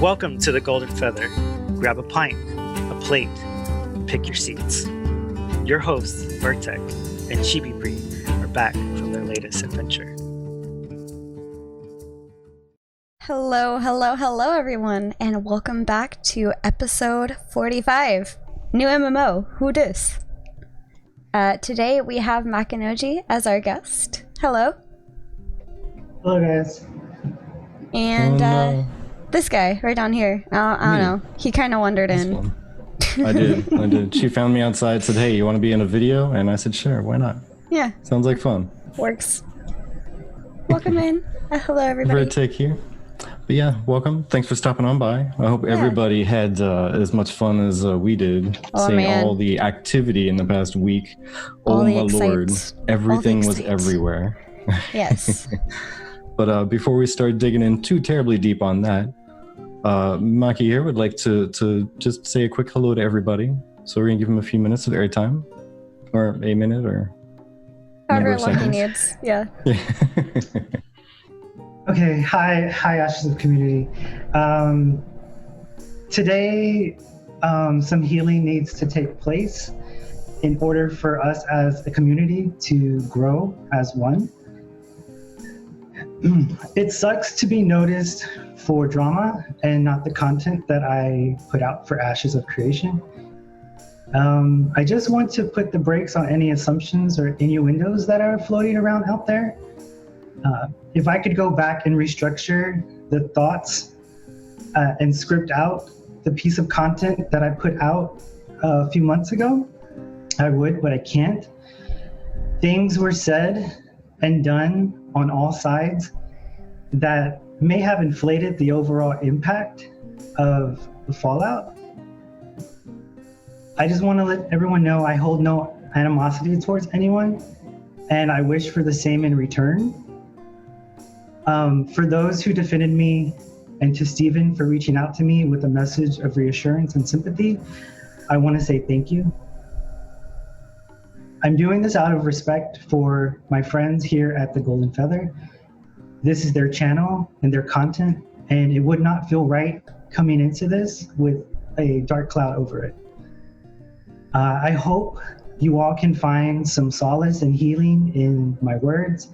Welcome to the Golden Feather. Grab a pint, a plate, pick your seats. Your hosts, Vertex and Chibi Bree, are back from their latest adventure. Hello everyone, and welcome back to episode 45, new MMO Who Dis. Today we have Makinoji as our guest. Hello. Hello guys. And this guy right down here. I don't know. He kind of wandered in. I did. She found me outside, said, "Hey, you want to be in a video?" And I said, "Sure, why not?" Yeah. Sounds like fun. Works. Welcome in. Hello everybody. Vertex here. But yeah, welcome. Thanks for stopping on by. I hope everybody had as much fun as we did, seeing all the activity in the past week. Oh my lord, everything was everywhere. Yes. But before we start digging in too terribly deep on that, Maki here would like to just say a quick hello to everybody. So we're gonna give him a few minutes of airtime, or a minute, or however long he needs. Yeah. Okay, hi Ashes of Community. Today, some healing needs to take place in order for us as a community to grow as one. It sucks to be noticed for drama and not the content that I put out for Ashes of Creation. I just want to put the brakes on any assumptions or innuendos that are floating around out there. If I could go back and restructure the thoughts and script out the piece of content that I put out a few months ago, I would, but I can't. Things were said and done on all sides that may have inflated the overall impact of the fallout. I just want to let everyone know I hold no animosity towards anyone, and I wish for the same in return. For those who defended me, and to Steven for reaching out to me with a message of reassurance and sympathy, I want to say thank you. I'm doing this out of respect for my friends here at the Golden Feather. This is their channel and their content, and it would not feel right coming into this with a dark cloud over it. I hope you all can find some solace and healing in my words,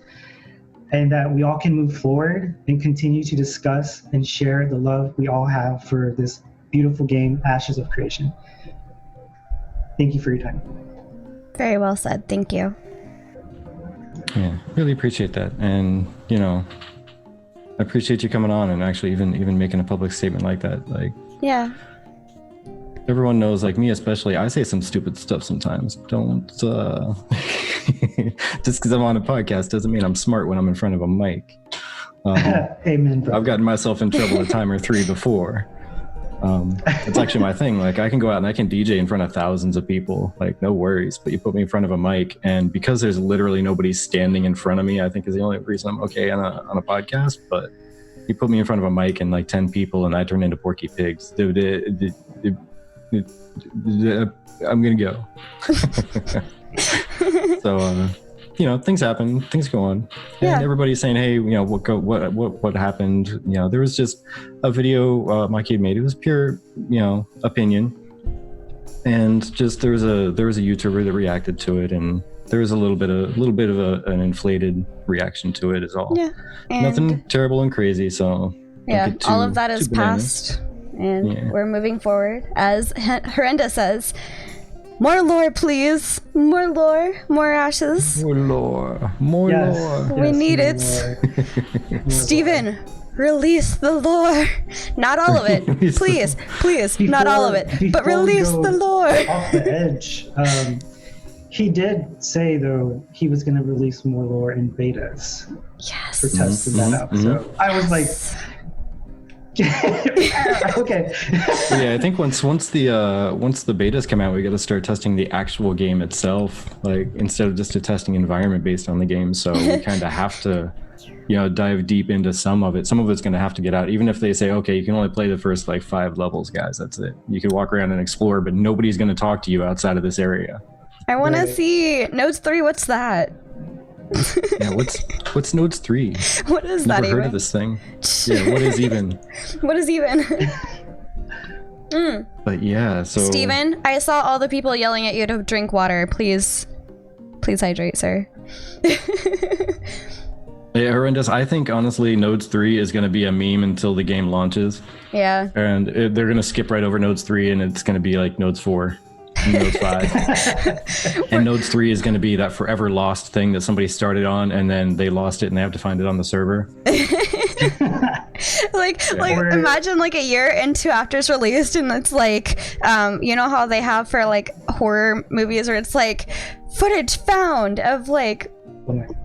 and that we all can move forward and continue to discuss and share the love we all have for this beautiful game, Ashes of Creation. Thank you for your time. Very well said. Thank you. Yeah, really appreciate that. And, you know, I appreciate you coming on and actually even making a public statement like that. Like, yeah. Everyone knows, like me especially, I say some stupid stuff sometimes. Don't, just because I'm on a podcast doesn't mean I'm smart when I'm in front of a mic. Amen, bro. I've gotten myself in trouble a time or three before. It's actually my thing. Like, I can go out and I can DJ in front of thousands of people, like, no worries. But you put me in front of a mic, and because there's literally nobody standing in front of me, I think is the only reason I'm okay on a podcast. But you put me in front of a mic and like 10 people, and I turn into Porky Pigs. I'm gonna go. So you know, things happen, things go on, and everybody's saying, hey, you know, what happened. You know, there was just a video my kid made. It was pure, you know, opinion, and just there was a YouTuber that reacted to it, and there was a little bit of an inflated reaction to it is all. Yeah, and nothing terrible and crazy. So yeah, all of that is past. And we're moving forward. As Horrenda says, more lore, please. More lore, more ashes. More lore. We need it. Steven, release the lore. Not all of it. Please, not all of it. But release the lore. Off the edge. He did say, though, he was going to release more lore in betas. Yes. For testing that out. So I was like... Okay. Yeah, I think once the betas come out, we got to start testing the actual game itself, like instead of just a testing environment based on the game. So we kind of have to, you know, dive deep into some of it. Some of it's going to have to get out, even if they say, okay, you can only play the first like 5 levels, guys. That's it. You can walk around and explore, but nobody's going to talk to you outside of this area. I want to see Nodes 3. What's that? Yeah, what's Nodes 3? What is Never that heard even? of this thing. Yeah, what is even? What is even? But yeah, so Steven, I saw all the people yelling at you to drink water. Please hydrate, sir. yeah, horrendous. I think honestly, Nodes 3 is going to be a meme until the game launches, Yeah. and they're going to skip right over Nodes 3, and it's going to be like Nodes 4. Nodes 5 and Nodes 3 is going to be that forever lost thing that somebody started on and then they lost it and they have to find it on the server. like imagine like a year into after it's released and it's like you know how they have for like horror movies where it's like footage found of like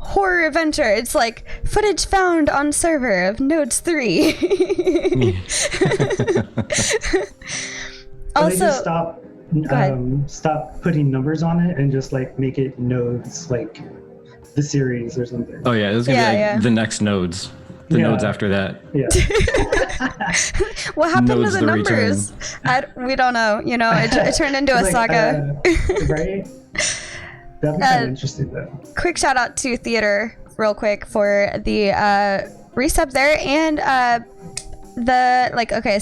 horror adventure, it's like footage found on server of Nodes 3. Also, they just stop putting numbers on it and just like make it nodes, like the series or something. Oh yeah, it's gonna be like the next nodes, the nodes after that. Yeah. What happened Nodes to the numbers? We don't know. You know, it turned into a saga. Right. That'd be kind of interesting though. Quick shout out to Theater, real quick, for the resub there and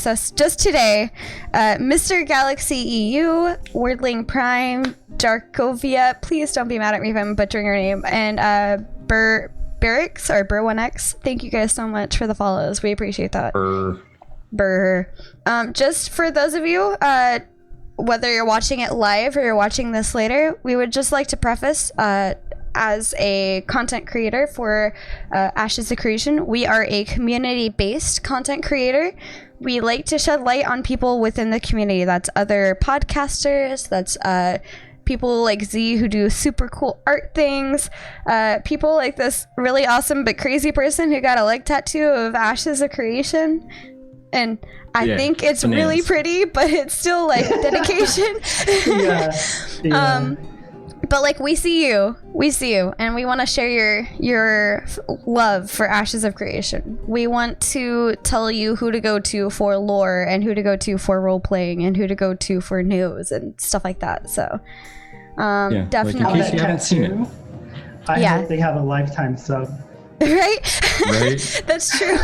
so just today, Mr. Galaxy EU, Wordling Prime, Darkovia, please don't be mad at me if I'm butchering your name, and Burrix or Bur1x, thank you guys so much for the follows. We appreciate that. Burr. Just for those of you, whether you're watching it live or you're watching this later, we would just like to preface, as a content creator for Ashes of Creation, we are a community-based content creator. We like to shed light on people within the community. That's other podcasters, that's people like Z who do super cool art things, people like this really awesome but crazy person who got a leg tattoo of Ashes of Creation. And I think it's really pretty, but it's still like dedication. Yeah. But like we see you, and we want to share your love for Ashes of Creation. We want to tell you who to go to for lore, and who to go to for role playing, and who to go to for news and stuff like that. So, definitely. Like in case you haven't seen it, I hope they have a lifetime sub. Right? That's true.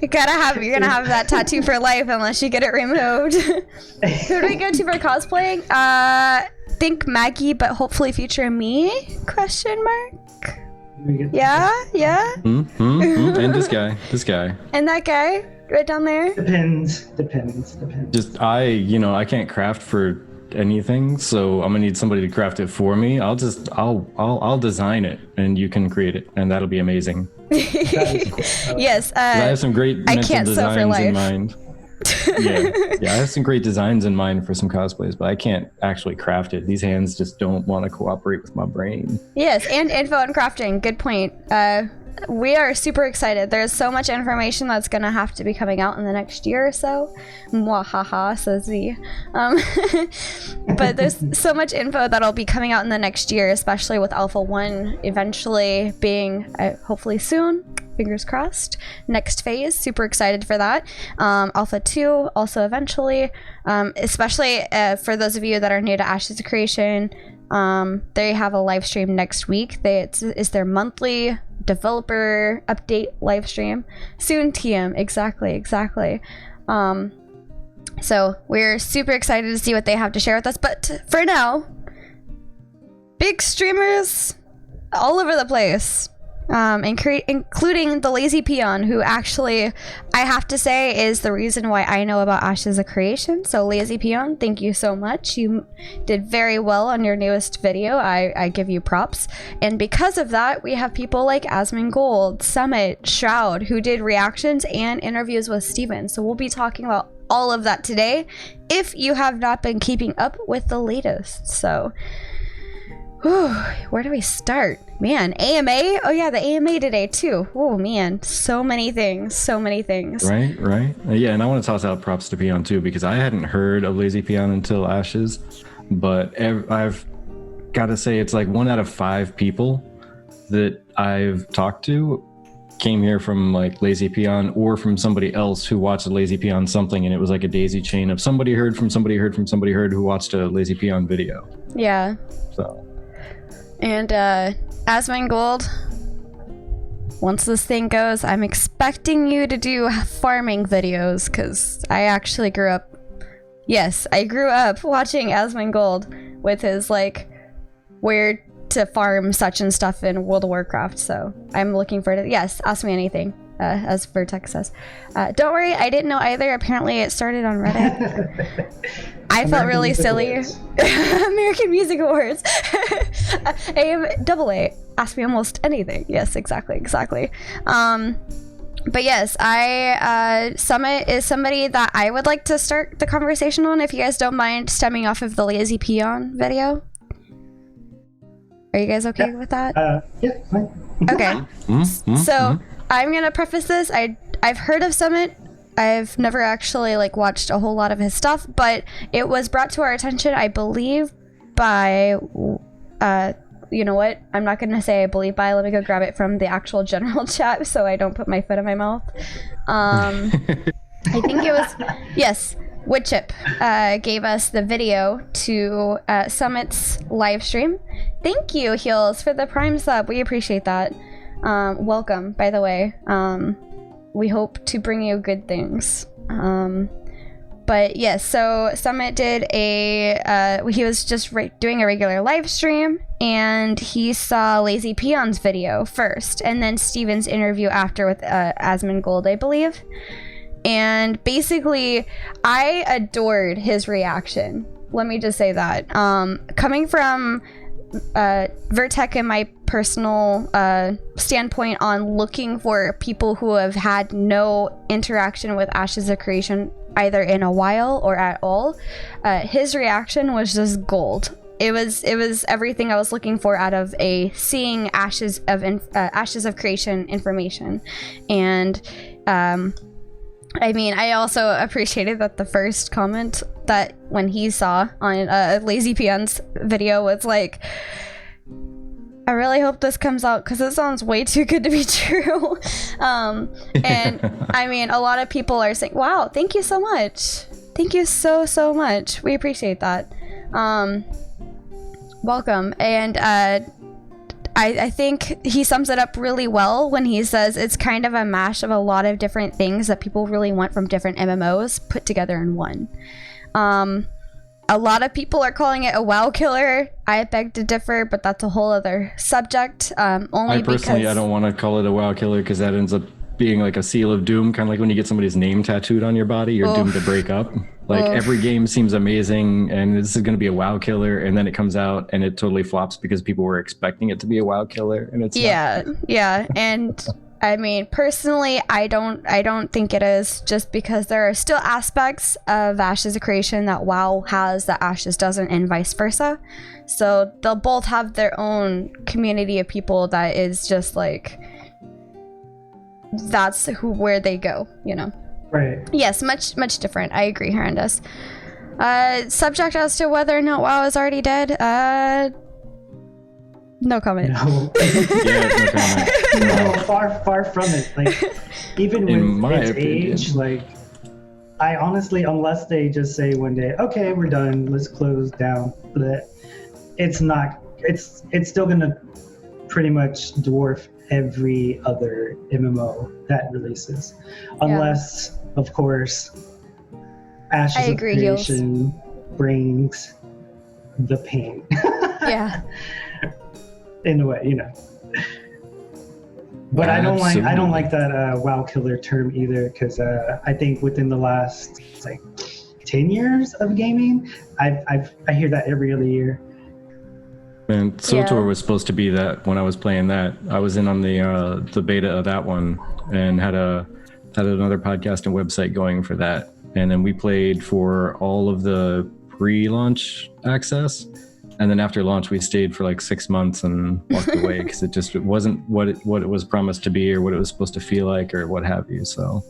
You're gonna have that tattoo for life unless you get it removed. Who do we go to for cosplaying? Think Maggie, but hopefully future me? Question mark. Yeah. And this guy, and that guy right down there. Depends. Just I can't craft for anything, so I'm gonna need somebody to craft it for me. I'll design it and you can create it, and that'll be amazing. Yes. I have some great mental designs in mind. I have some great designs in mind for some cosplays, but I can't actually craft it. These hands just don't want to cooperate with my brain. Yes, and info and crafting. Good point. We are super excited. There's so much information that's going to have to be coming out in the next year or so. Mwahaha, says Z. But there's so much info that'll be coming out in the next year, especially with Alpha 1 eventually being, hopefully soon, fingers crossed, next phase. Super excited for that. Alpha 2 also eventually, especially for those of you that are new to Ashes of Creation. They have a live stream next week. It's their monthly developer update live stream. Soon TM, exactly. So we're super excited to see what they have to share with us. But for now, big streamers all over the place. Including the Lazy Peon, who actually, I have to say, is the reason why I know about Ashes of Creation. So Lazy Peon, thank you so much. You did very well on your newest video. I give you props. And because of that, we have people like Asmongold, Summit, Shroud, who did reactions and interviews with Steven. So we'll be talking about all of that today, if you have not been keeping up with the latest. So where do we start? Man, AMA? Oh yeah, the AMA today too. Oh man, so many things. Right. Yeah, and I want to toss out props to Peon too, because I hadn't heard of Lazy Peon until Ashes, but I've got to say it's like 1 out of 5 people that I've talked to came here from like Lazy Peon or from somebody else who watched a Lazy Peon something, and it was like a daisy chain of somebody heard from somebody heard from somebody heard who watched a Lazy Peon video. Yeah. So. And Asmongold, once this thing goes, I'm expecting you to do farming videos, because I actually grew up watching Asmongold with his, like, where to farm such and stuff in World of Warcraft, so I'm looking forward to it. Yes, ask me anything, as Vertex says. Don't worry, I didn't know either. Apparently it started on Reddit. I felt really silly. American Music Awards. AA. Ask me almost anything. Yes, exactly. But yes, Summit is somebody that I would like to start the conversation on, if you guys don't mind stemming off of the Lazy Peon video. Are you guys okay with that? Yeah, fine. Okay. So I'm gonna preface this. I've heard of Summit. I've never actually like watched a whole lot of his stuff, but it was brought to our attention, I believe, by you know what? I'm not gonna say I believe by. Let me go grab it from the actual general chat so I don't put my foot in my mouth. I think it was Woodchip gave us the video to Summit's live stream. Thank you, Heels, for the Prime sub. We appreciate that. Welcome, by the way. We hope to bring you good things. But yes, so Summit did he was just doing a regular live stream, and he saw Lazy Peon's video first, and then Steven's interview after with Asmongold, I believe. And basically, I adored his reaction. Let me just say that. Coming from Vertec and my personal standpoint on looking for people who have had no interaction with Ashes of Creation either in a while or at all, his reaction was just gold. It was everything I was looking for out of seeing Ashes of Creation information. And I mean, I also appreciated that the first comment that when he saw on Lazy Peon's video was like, I really hope this comes out because it sounds way too good to be true. And I mean, a lot of people are saying, wow, thank you so much. Thank you so much. We appreciate that. Welcome. And I think he sums it up really well when he says it's kind of a mash of a lot of different things that people really want from different MMOs put together in one. A lot of people are calling it a WoW killer. I beg to differ, but that's a whole other subject. I don't want to call it a WoW killer because that ends up being like a seal of doom, kind of like when you get somebody's name tattooed on your body, you're doomed to break up. Like every game seems amazing and this is going to be a WoW killer, and then it comes out and it totally flops because people were expecting it to be a WoW killer, and it's not. And I mean, personally, I don't think it is, just because there are still aspects of Ashes of Creation that WoW has that Ashes doesn't, and vice versa. So they'll both have their own community of people that is just like, that's where they go, you know. Right. Yes, much different. I agree, Herandus. Subject as to whether or not WoW is already dead. No comment. No. No comment. No, far from it. Like, even with its age, like, I honestly, unless they just say one day, okay, we're done, let's close down, but it's not. It's still gonna pretty much dwarf every other MMO that releases, unless, of course, Ashes of Creation brings the pain. Yeah. In a way, you know. But Absolutely. I don't like that WoW killer term either, because I think within the last like 10 years of gaming, I hear that every other year. And SOTOR was supposed to be that when I was playing that. I was in on the beta of that one and had another podcast and website going for that. And then we played for all of the pre-launch access. And then after launch, we stayed for like 6 months and walked away because it wasn't what it was promised to be or what it was supposed to feel like or what have you. So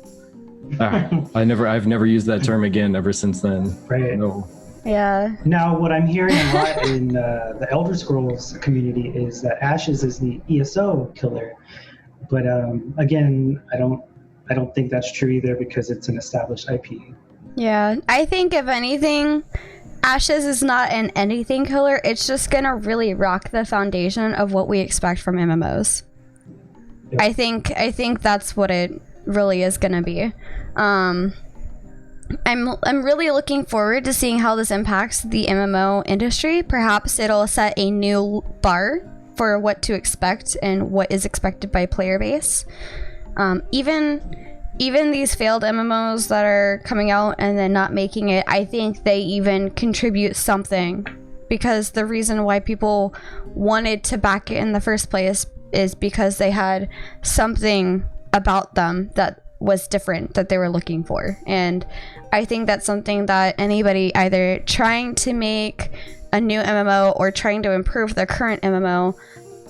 I've never used that term again ever since then. Right. No. Yeah. Now, what I'm hearing a lot in the Elder Scrolls community is that Ashes is the ESO killer. But again, I don't think that's true either, because it's an established IP. Yeah. I think if anything, Ashes is not an anything killer. It's just gonna really rock the foundation of what we expect from MMOs. Yep. I think that's what it really is gonna be. I'm really looking forward to seeing how this impacts the MMO industry. Perhaps it'll set a new bar for what to expect and what is expected by player base. Even these failed MMOs that are coming out and then not making it, I think they even contribute something, because the reason why people wanted to back it in the first place is because they had something about them that was different that they were looking for. And I think that's something that anybody either trying to make a new MMO or trying to improve their current MMO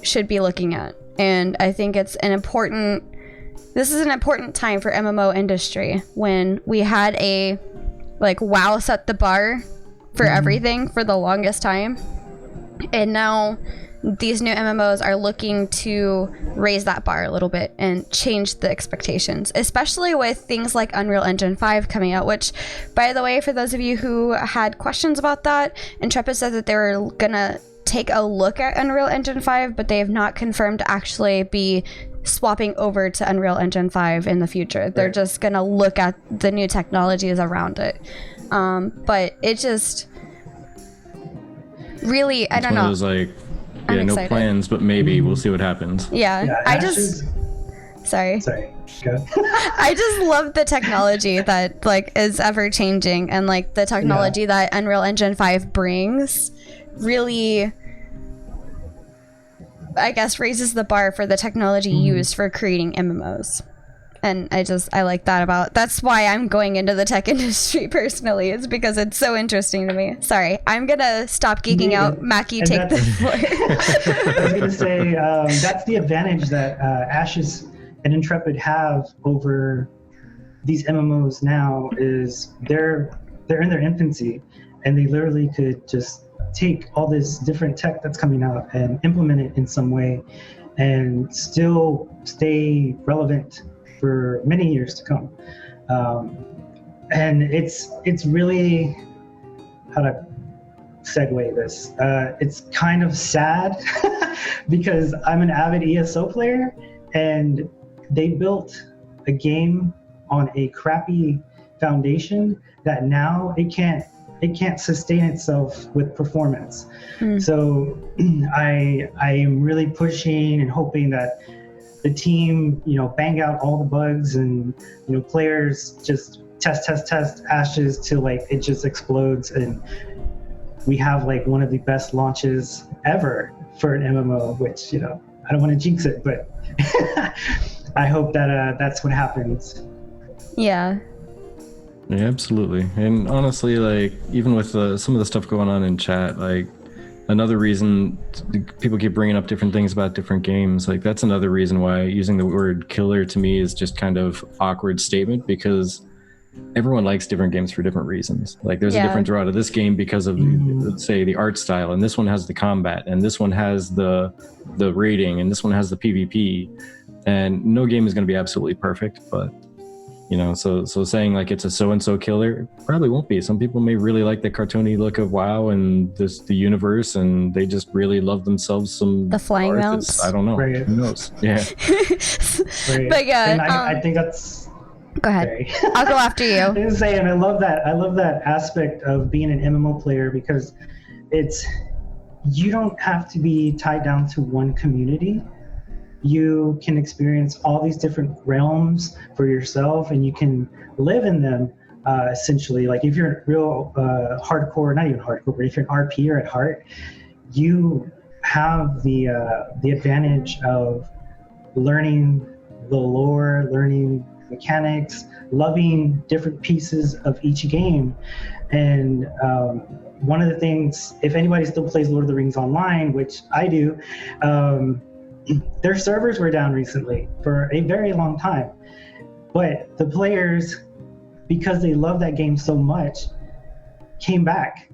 should be looking at. And I think this is an important time for MMO industry, when we had a WoW set the bar for everything for the longest time, and now these new MMOs are looking to raise that bar a little bit and change the expectations, especially with things like Unreal Engine 5 coming out, which, by the way, for those of you who had questions about that, Intrepid said that they were gonna take a look at Unreal Engine 5, but they have not confirmed to actually be swapping over to Unreal Engine 5 in the future. They're just gonna look at the new technologies around it. But it just really, I don't know. Yeah, no plans, but maybe we'll see what happens. Yeah, sorry. Go. I just love the technology that is ever changing, and the technology that Unreal Engine 5 brings really, I guess, raises the bar for the technology used for creating MMOs. And I like that that's why I'm going into the tech industry personally. It's because it's so interesting to me. Sorry, I'm gonna stop geeking out. Mackie, take the floor. I was gonna say, that's the advantage that Ashes and Intrepid have over these MMOs now, is they're in their infancy, and they literally could just take all this different tech that's coming out and implement it in some way and still stay relevant for many years to come. And it's really, how to segue this, it's kind of sad because I'm an avid ESO player, and they built a game on a crappy foundation that now it can't sustain itself with performance. So I am really pushing and hoping that the team, bang out all the bugs, and players just test Ashes till it just explodes, and we have one of the best launches ever for an MMO, which I don't want to jinx it, but I hope that that's what happens. Yeah, absolutely. And honestly, even with some of the stuff going on in chat, another reason people keep bringing up different things about different games, that's another reason why using the word killer to me is just kind of awkward statement, because everyone likes different games for different reasons. There's a different draw to this game because of say the art style, and this one has the combat, and this one has the rating, and this one has the PvP, and no game is going to be absolutely perfect, but so saying it's a so-and-so killer probably won't be. Some people may really like the cartoony look of WoW and the universe, and they just really love themselves some the flying art. mounts. I don't know. Right. Who knows? Yeah. But yeah, and I think that's. Go ahead. I'll go after you. I was saying, I love that aspect of being an MMO player, because you don't have to be tied down to one community. You can experience all these different realms for yourself, and you can live in them, essentially. If you're a real hardcore, not even hardcore, but if you're an RPer at heart, you have the advantage of learning the lore, learning mechanics, loving different pieces of each game. And one of the things, if anybody still plays Lord of the Rings online, which I do, their servers were down recently for a very long time, but the players, because they love that game so much, came back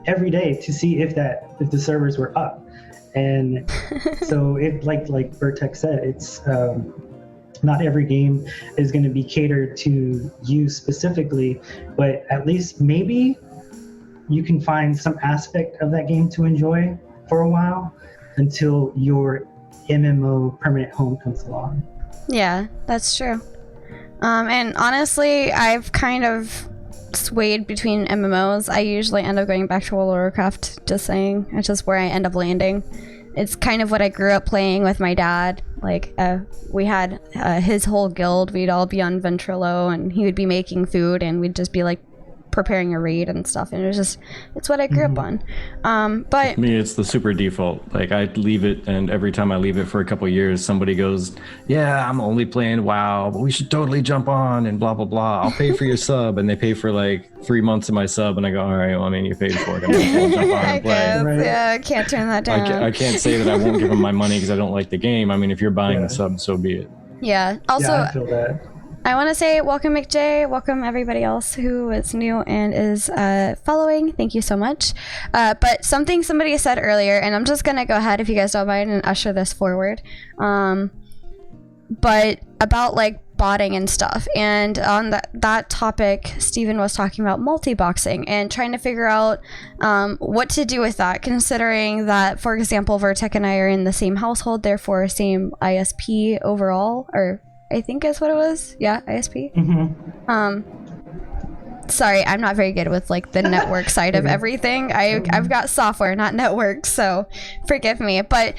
every day to see if the servers were up. And so it, like Vertex said, it's not every game is going to be catered to you specifically, but at least maybe you can find some aspect of that game to enjoy for a while until your MMO permanent home comes along. Yeah, that's true. And honestly, I've kind of swayed between MMOs. I usually end up going back to World of Warcraft, just saying. It's just where I end up landing. It's kind of what I grew up playing with my dad. Like, we had his whole guild. We'd all be on Ventrilo, and he would be making food, and we'd just be like preparing a raid and stuff, and it's what I grew up on. But me, it's the super default. Like, I leave it, and every time I leave it for a couple of years, somebody goes, yeah, I'm only playing WoW, but we should totally jump on and blah blah blah, I'll pay for your sub. And they pay for like 3 months of my sub, and I go, all right, well, I mean, you paid for it, I'm just gonna jump on and play. guess, yeah, I can't turn that down. I can't say that I won't give them my money because I don't like the game. I mean, if you're buying the sub, so be it. Yeah, also, I feel that. I want to say welcome McJ, welcome everybody else who is new and is following. Thank you so much. But something somebody said earlier, and I'm just going to go ahead if you guys don't mind and usher this forward. But about like botting and stuff. And on that topic, Steven was talking about multi-boxing and trying to figure out what to do with that, considering that, for example, Vertec and I are in the same household, therefore same ISP overall, or I think is what it was. Yeah, ISP. Sorry, I'm not very good with like the network side of everything. I've got software, not network, so forgive me. But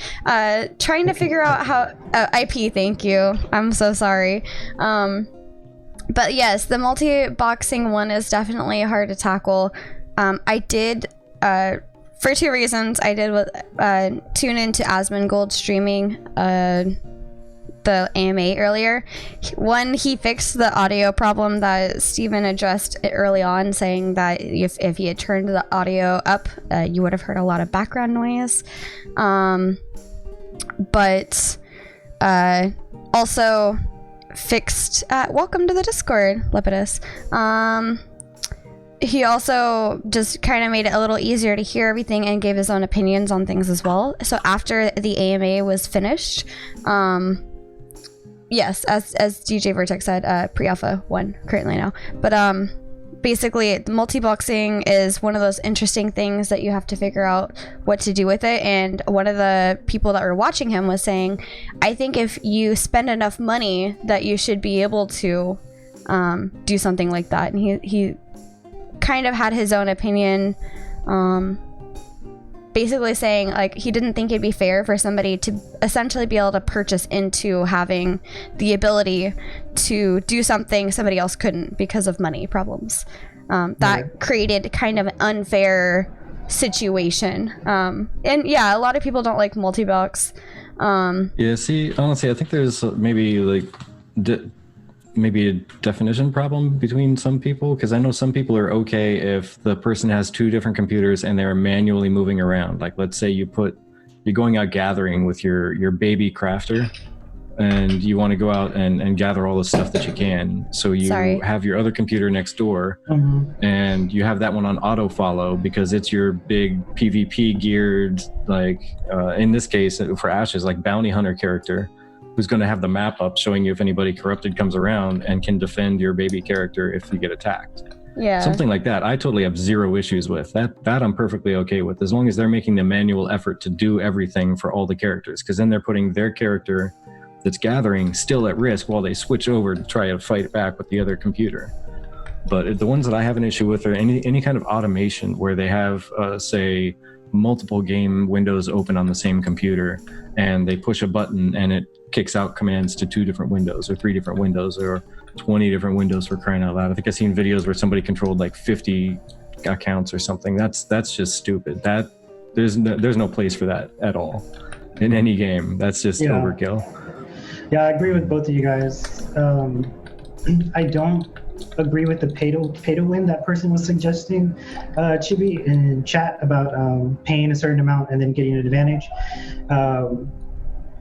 trying to figure out how IP. Thank you. I'm so sorry. But yes, the multi-boxing one is definitely hard to tackle. I did for two reasons. I did tune into Asmongold streaming the AMA earlier. One, he fixed the audio problem that Steven addressed early on, saying that if he had turned the audio up, you would have heard a lot of background noise. But also fixed welcome to the Discord, Lepidus. He also just kind of made it a little easier to hear everything and gave his own opinions on things as well. So after the AMA was finished, yes, as DJ Vertex said, pre-alpha 1 currently now. But basically, the multi-boxing is one of those interesting things that you have to figure out what to do with it. And one of the people that were watching him was saying, I think if you spend enough money that you should be able to do something like that. And he kind of had his own opinion, basically saying like he didn't think it'd be fair for somebody to essentially be able to purchase into having the ability to do something somebody else couldn't because of money problems. That created kind of an unfair situation. And yeah, a lot of people don't like multi-box. Yeah, see, honestly, I think there's maybe like maybe a definition problem between some people, because I know some people are okay if the person has two different computers and they're manually moving around. Like, let's say you're going out gathering with your baby crafter and you want to go out and gather all the stuff that you can. So you have your other computer next door and you have that one on auto follow because it's your big PvP geared, like in this case for Ashes, like bounty hunter character, who's going to have the map up showing you if anybody corrupted comes around and can defend your baby character if you get attacked. Yeah. Something like that, I totally have zero issues with. That I'm perfectly okay with, as long as they're making the manual effort to do everything for all the characters, because then they're putting their character that's gathering still at risk while they switch over to try to fight back with the other computer. But the ones that I have an issue with are any kind of automation where they have, say, multiple game windows open on the same computer, and they push a button and it kicks out commands to 2 different windows or 3 different windows or 20 different windows, for crying out loud. I think I've seen videos where somebody controlled like 50 accounts or something. That's just stupid. That there's no place for that at all in any game. That's just overkill. Yeah, I agree with both of you guys. I don't agree with the pay to win that person was suggesting, Chibi, in chat about paying a certain amount and then getting an advantage.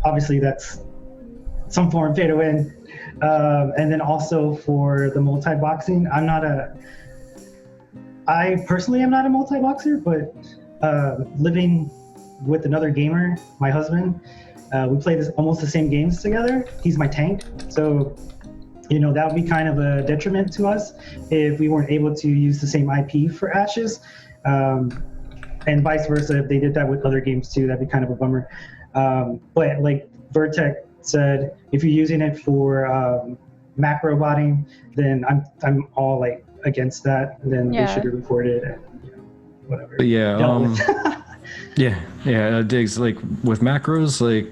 Obviously, that's some form of pay to win. And then also for the multi-boxing, I personally am not a multi-boxer, but living with another gamer, my husband, we play almost the same games together. He's my tank. So, that would be kind of a detriment to us if we weren't able to use the same IP for Ashes. And vice versa. If they did that with other games too, that'd be kind of a bummer. But like Vertex said, if you're using it for macro botting, then I'm all like against that. Then they should have reported and whatever. But Diggs, like with macros, like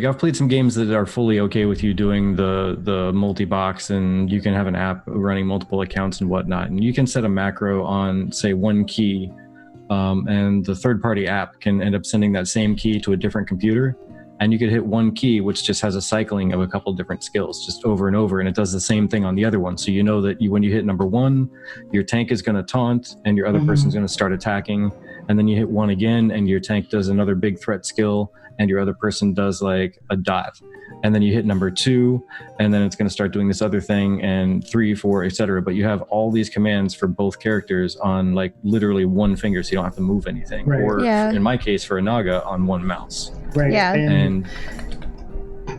I've played some games that are fully okay with you doing the multi-box, and you can have an app running multiple accounts and whatnot, and you can set a macro on, say, one key, and the third-party app can end up sending that same key to a different computer, and you could hit one key which just has a cycling of a couple different skills just over and over, and it does the same thing on the other one. So you know that when you hit number 1, your tank is going to taunt and your other person's going to start attacking, and then you hit 1 again and your tank does another big threat skill and your other person does like a dot, and then you hit number 2 and then it's going to start doing this other thing, and 3, 4, etc. But you have all these commands for both characters on like literally one finger, so you don't have to move anything, or in my case for a Naga, on one mouse. And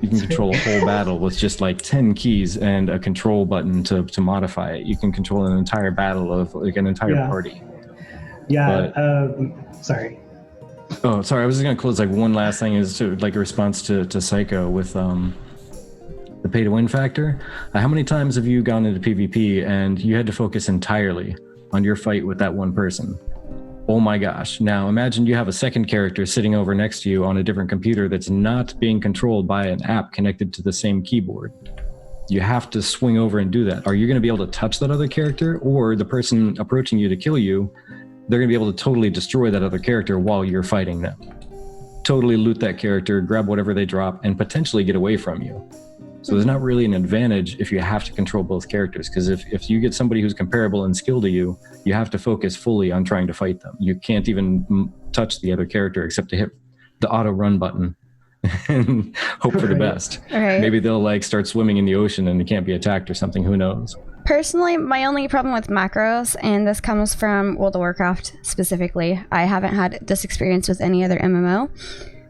you can control a whole battle with just like 10 keys and a control button to modify it. You can control an entire battle of like an entire party. Sorry. Oh, sorry. I was just going to close like one last thing is to like a response to Psycho with the pay to win factor. How many times have you gone into PvP and you had to focus entirely on your fight with that one person? Oh my gosh. Now imagine you have a second character sitting over next to you on a different computer that's not being controlled by an app connected to the same keyboard. You have to swing over and do that. Are you going to be able to touch that other character, or the person approaching you to kill you, they're going to be able to totally destroy that other character while you're fighting them? Totally loot that character, grab whatever they drop, and potentially get away from you. So there's not really an advantage if you have to control both characters, because if you get somebody who's comparable in skill to you, you have to focus fully on trying to fight them. You can't even touch the other character except to hit the auto run button and hope for the best. Maybe they'll like start swimming in the ocean and they can't be attacked or something, who knows. Personally, my only problem with macros, and this comes from World of Warcraft specifically, I haven't had this experience with any other MMO,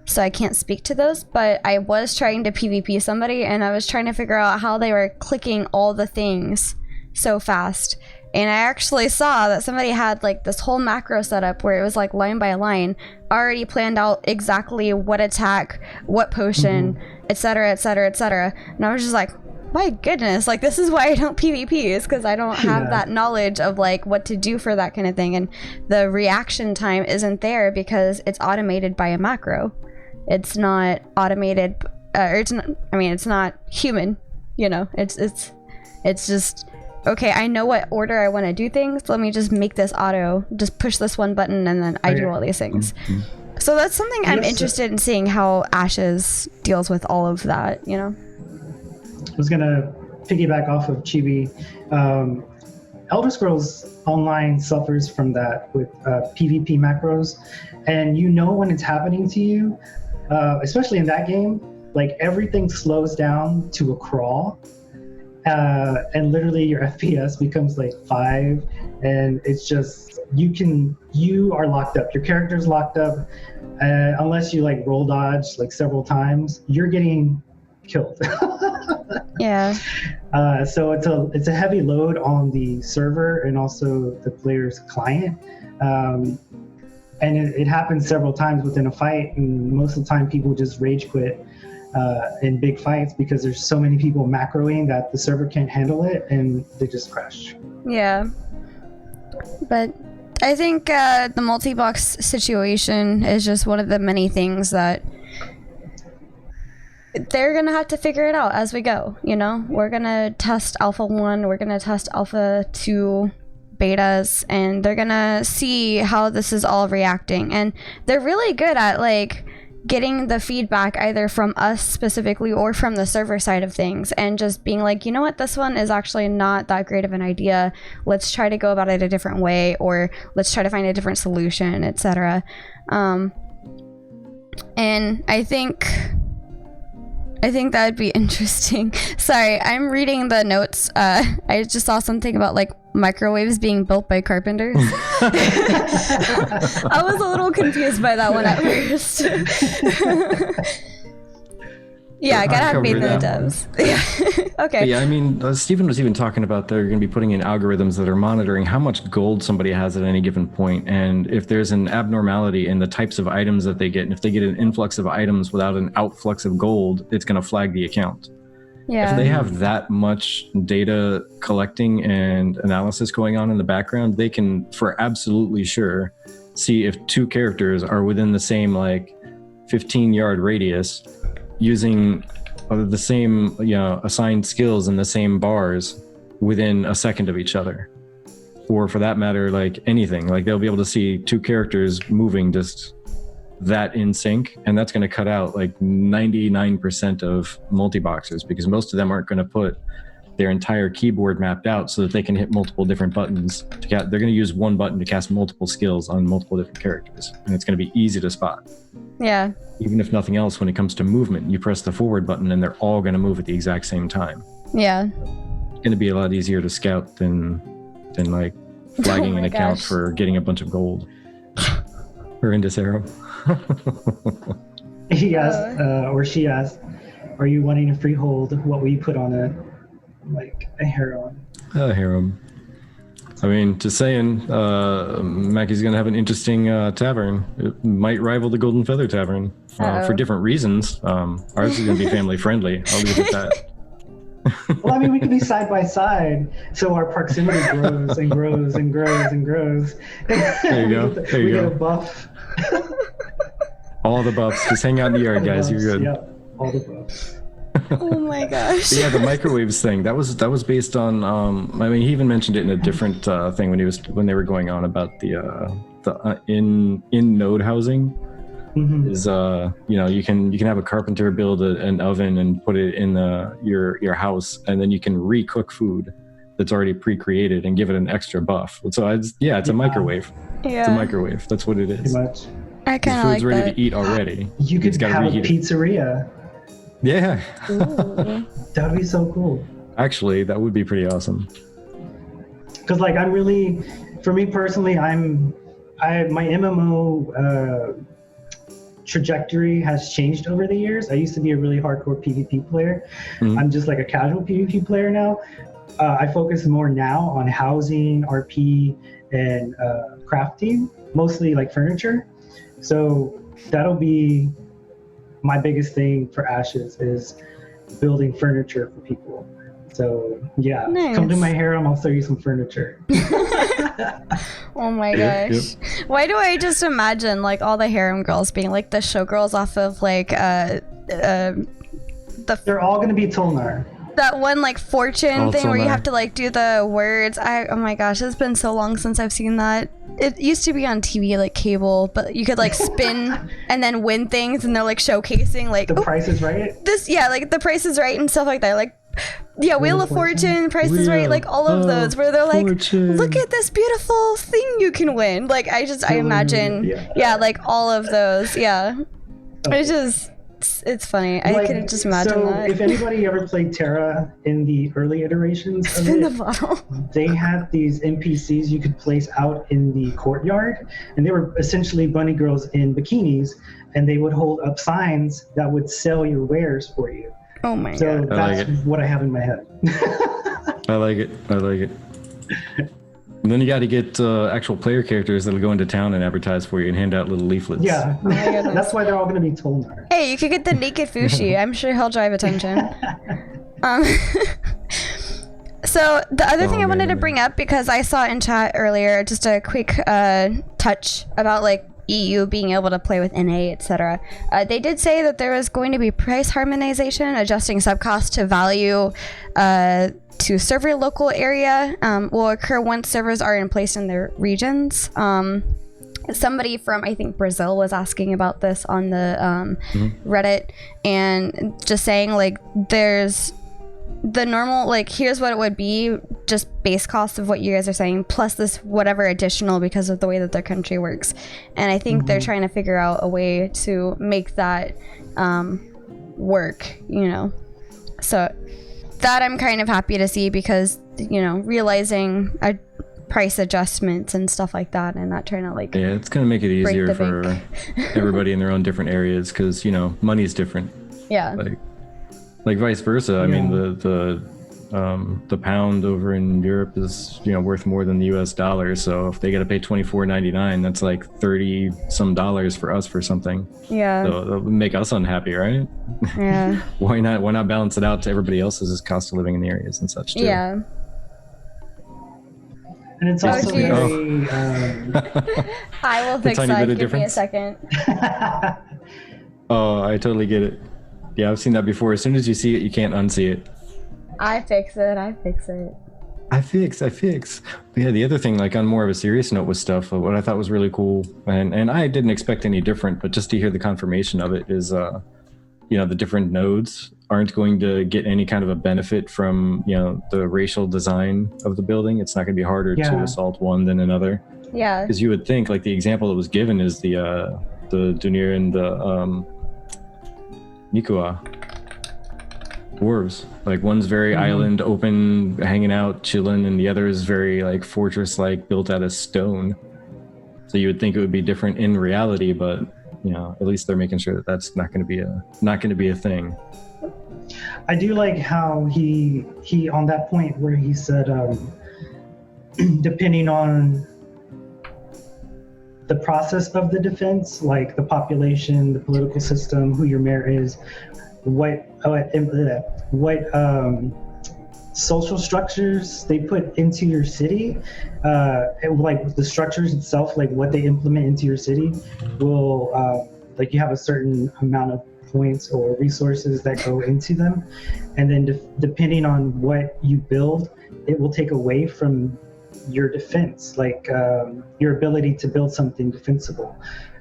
so I can't speak to those, but I was trying to PvP somebody and I was trying to figure out how they were clicking all the things so fast. And I actually saw that somebody had like this whole macro setup where it was like line by line, already planned out exactly what attack, what potion, etc., etc., etc. And I was just like, my goodness, like this is why I don't PvP, is because I don't have that knowledge of like what to do for that kind of thing. And the reaction time isn't there because it's automated by a macro. It's not automated, or it's not, I mean, it's not human, you know, it's just, okay, I know what order I want to do things. Let me just make this auto, just push this one button and then I do all these things. So that's something I'm interested in seeing how Ashes deals with all of that, you know? I was gonna piggyback off of Chibi. Elder Scrolls Online suffers from that with PvP macros, and you know when it's happening to you, especially in that game, like everything slows down to a crawl, and literally your FPS becomes like 5, and it's just you are locked up. Your character's locked up, unless you like roll dodge like several times, you're getting killed. So it's a heavy load on the server and also the player's client, and it happens several times within a fight, and most of the time people just rage quit in big fights because there's so many people macroing that the server can't handle it and they just crash. But I think the multi-box situation is just one of the many things that they're gonna have to figure it out as we go, you know? We're gonna test Alpha 1, we're gonna test Alpha 2 betas, and they're gonna see how this is all reacting. And they're really good at like getting the feedback either from us specifically or from the server side of things, and just being like, you know what, this one is actually not that great of an idea. Let's try to go about it a different way, or let's try to find a different solution, etc. And I think that would be interesting. Sorry, I'm reading the notes. I just saw something about like microwaves being built by carpenters. I was a little confused by that one at first. Yeah, I gotta have cover faith in the that one. devs. Yeah. Okay. But yeah, I mean, Stephen was even talking about they're going to be putting in algorithms that are monitoring how much gold somebody has at any given point, and if there's an abnormality in the types of items that they get, and if they get an influx of items without an outflux of gold, it's going to flag the account. Yeah. If they have that much data collecting and analysis going on in the background, they can, for absolutely sure, see if two characters are within the same like 15-yard radius using the same, assigned skills in the same bars within a second of each other, or for that matter, like anything. Like they'll be able to see two characters moving just that in sync, and that's going to cut out like 99% of multi-boxers, because most of them aren't going to put their entire keyboard mapped out so that they can hit multiple different buttons. They're going to use one button to cast multiple skills on multiple different characters, and it's going to be easy to spot. Yeah. Even if nothing else, when it comes to movement, you press the forward button and they're all going to move at the exact same time. Yeah. It's going to be a lot easier to scout than like flagging an account for getting a bunch of gold. Or Indus Arrow. He asked, or she asked, are you wanting a freehold? What will you put on it? Like a harem. A harem. I mean, just saying, Mackie's going to have an interesting tavern. It might rival the Golden Feather Tavern for different reasons. Ours is going to be family friendly. I'll leave it at that. Well, I mean, we could be side by side, so our proximity grows and grows and grows and grows. There you go. There you we go. get a buff. All the buffs. Just hang out in the yard, guys. You're good. Yep, all the buffs. Oh my gosh. But yeah, the microwaves thing, that was based on I mean, he even mentioned it in a different thing when they were going on about the in node housing. Mm-hmm. Is you can have a carpenter build an oven and put it in your house, and then you can re-cook food that's already pre-created and give it an extra buff. So it's a microwave. Yeah. It's a microwave. That's what it is. Pretty much. I kind of The food's like ready that. to eat already. You could gotta have a reheat it. pizzeria. Yeah. Ooh. That would be so cool. Actually, that would be pretty awesome. Because like for me personally, my MMO trajectory has changed over the years. I used to be a really hardcore PvP player. Mhm. I'm just like a casual PvP player now. I focus more now on housing, RP, and crafting, mostly like furniture. So that'll be my biggest thing for Ashes, is building furniture for people. So yeah, Nice. Come to my harem, I'll sell you some furniture. Oh my Yep, gosh. Why do I just imagine like all the harem girls being like the showgirls off of like They're all gonna be Tolnar. that one like fortune Oh, thing where you Tolnar. have to like do the words. Oh my gosh, it's been so long since I've seen that. It used to be on TV, like cable, but you could like spin and then win things, and they're like showcasing like The Price is Right. like The Price is Right and stuff like that. Like Wheel of Fortune, Price is Right, Wheel like all of those where they're like, Fortune. look at this beautiful thing you can win. Like I imagine, Yeah. like all of those. Yeah, it's just it's funny. I Like, could just imagine so that. if anybody ever played Terra in the early iterations of In the it, bottle. they had these NPCs you could place out in the courtyard, and they were essentially bunny girls in bikinis, and they would hold up signs that would sell your wares for you. Oh my So god. I like that's what I have in my head. I like it. And then you got to get actual player characters that'll go into town and advertise for you and hand out little leaflets. Yeah, Oh my goodness. that's why they're all going to be Tolnar. Hey, you could get the naked Fushi. I'm sure he'll drive attention. So the other thing I wanted to bring up, because I saw in chat earlier, just a quick touch about like EU being able to play with NA, etc. They did say that there was going to be price harmonization, adjusting subcost to value to server local area will occur once servers are in place in their regions. Somebody from, I think, Brazil was asking about this on the Reddit, and just saying like there's the normal, like here's what it would be, just base cost of what you guys are saying, plus this whatever additional because of the way that their country works. And I think they're trying to figure out a way to make that work, you know. So that I'm kind of happy to see, because, you know, realizing price adjustments and stuff like that, and not trying to like Yeah, it's going to make it easier the for everybody in their own different areas, because, you know, money's different. yeah. Like, Like vice versa. I mean, Yeah. the pound over in Europe is worth more than the U.S. dollar. So if they got to pay $24.99, that's like $30 some for us for something. Yeah. So that'll make us unhappy, right? Yeah. Why not balance it out to everybody else's cost of living in the areas and such too? Yeah. And it's Oh, also geez. very. I will fix tiny that. bit of Give me a difference. second. Oh, I totally get it. Yeah, I've seen that before. As soon as you see it, you can't unsee it. I fix it. I fix. But yeah, the other thing, like on more of a serious note with stuff, what I thought was really cool, and I didn't expect any different, but just to hear the confirmation of it is, the different nodes aren't going to get any kind of a benefit from, the racial design of the building. It's not going to be harder to assault one than another. Yeah. Because you would think, like the example that was given is the Dunir and the Nikua dwarves. Like one's very island, open, hanging out, chilling, and the other is very like fortress-like, built out of stone. So you would think it would be different in reality, but at least they're making sure that that's not going to be a thing. I do like how he on that point where he said, depending on the process of the defense, like the population, the political system, who your mayor is, what social structures they put into your city, like the structures itself, like what they implement into your city will, like you have a certain amount of points or resources that go into them, and then depending on what you build, it will take away from your defense, like your ability to build something defensible.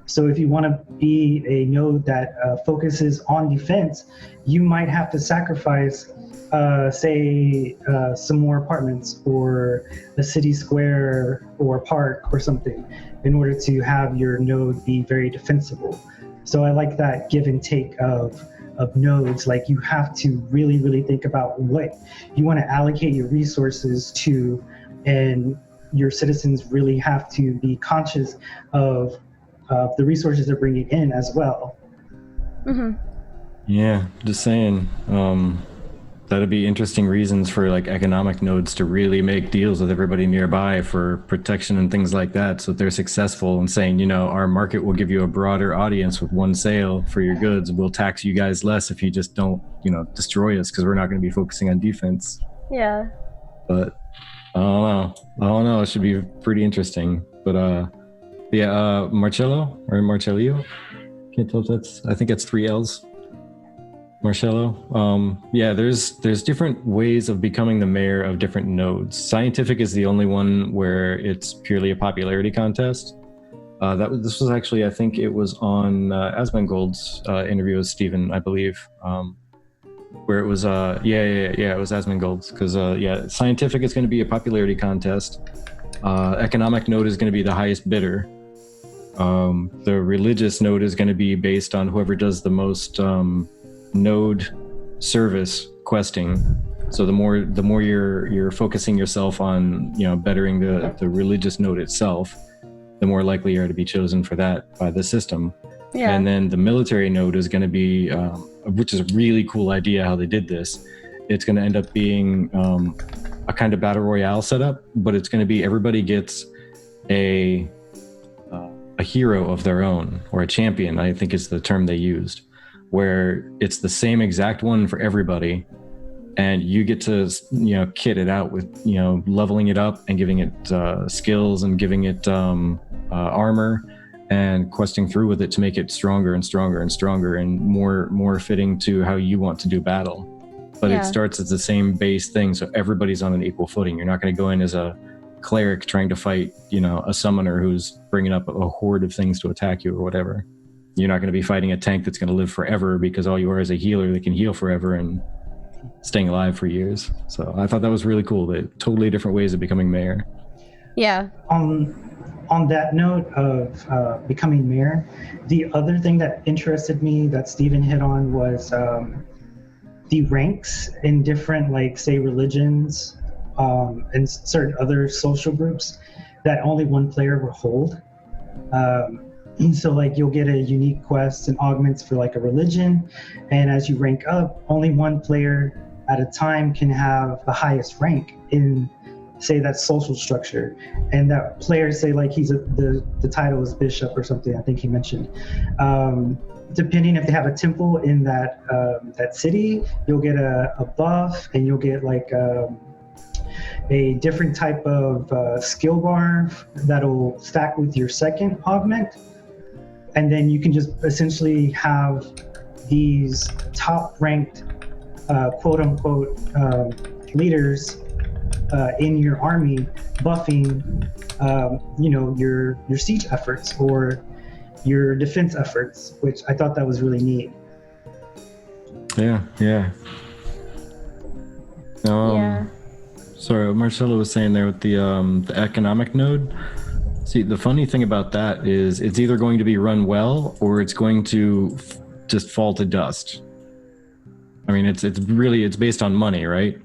So if you want to be a node that focuses on defense, you might have to sacrifice, some more apartments or a city square or park or something in order to have your node be very defensible. So I like that give and take of nodes. Like you have to really, really think about what you want to allocate your resources to, and your citizens really have to be conscious of the resources they're bringing in as well. Mm-hmm. Yeah, just saying. That'd be interesting reasons for like economic nodes to really make deals with everybody nearby for protection and things like that. So if they're successful in saying, our market will give you a broader audience with one sale for your goods. We'll tax you guys less if you just don't, destroy us, because we're not going to be focusing on defense. Yeah. But I don't know. It should be pretty interesting. But Marcello or Marcellio, can't tell if I think it's 3 L's. Marcello. There's different ways of becoming the mayor of different nodes. Scientific is the only one where it's purely a popularity contest. This was actually, I think it was on Asmongold's interview with Steven, I believe, where it was it was Asmongold's, because scientific is going to be a popularity contest. Economic node is going to be the highest bidder. The religious node is going to be based on whoever does the most node service questing. So the more you're focusing yourself on bettering the religious node itself, the more likely you are to be chosen for that by the system. Yeah. And then the military node is going to be, which is a really cool idea how they did this. It's going to end up being a kind of battle royale setup, but it's going to be everybody gets a hero of their own, or a champion, I think is the term they used, where it's the same exact one for everybody, and you get to kit it out with leveling it up and giving it skills and giving it armor and questing through with it to make it stronger and stronger and stronger and more fitting to how you want to do battle. But it starts as the same base thing, so everybody's on an equal footing. You're not going to go in as a cleric trying to fight a summoner who's bringing up a horde of things to attack you or whatever. You're not going to be fighting a tank that's going to live forever, because all you are is a healer that can heal forever and staying alive for years. So I thought that was really cool. That totally different ways of becoming mayor. Yeah. On that note of becoming mayor, the other thing that interested me that Stephen hit on was the ranks in different, like, say, religions and certain other social groups that only one player will hold. And so like you'll get a unique quest and augments for like a religion, and as you rank up, only one player at a time can have the highest rank in, say, that social structure. And that player, say like the title is bishop or something, I think he mentioned. Depending if they have a temple in that city, you'll get a buff, and you'll get like a different type of skill bar that'll stack with your second augment. And then you can just essentially have these top ranked quote unquote leaders in your army buffing your siege efforts or your defense efforts, which I thought that was really neat. Yeah. Sorry, what Marcelo was saying there with the economic node. See, the funny thing about that is it's either going to be run well or it's going to just fall to dust. I mean, it's based on money, right?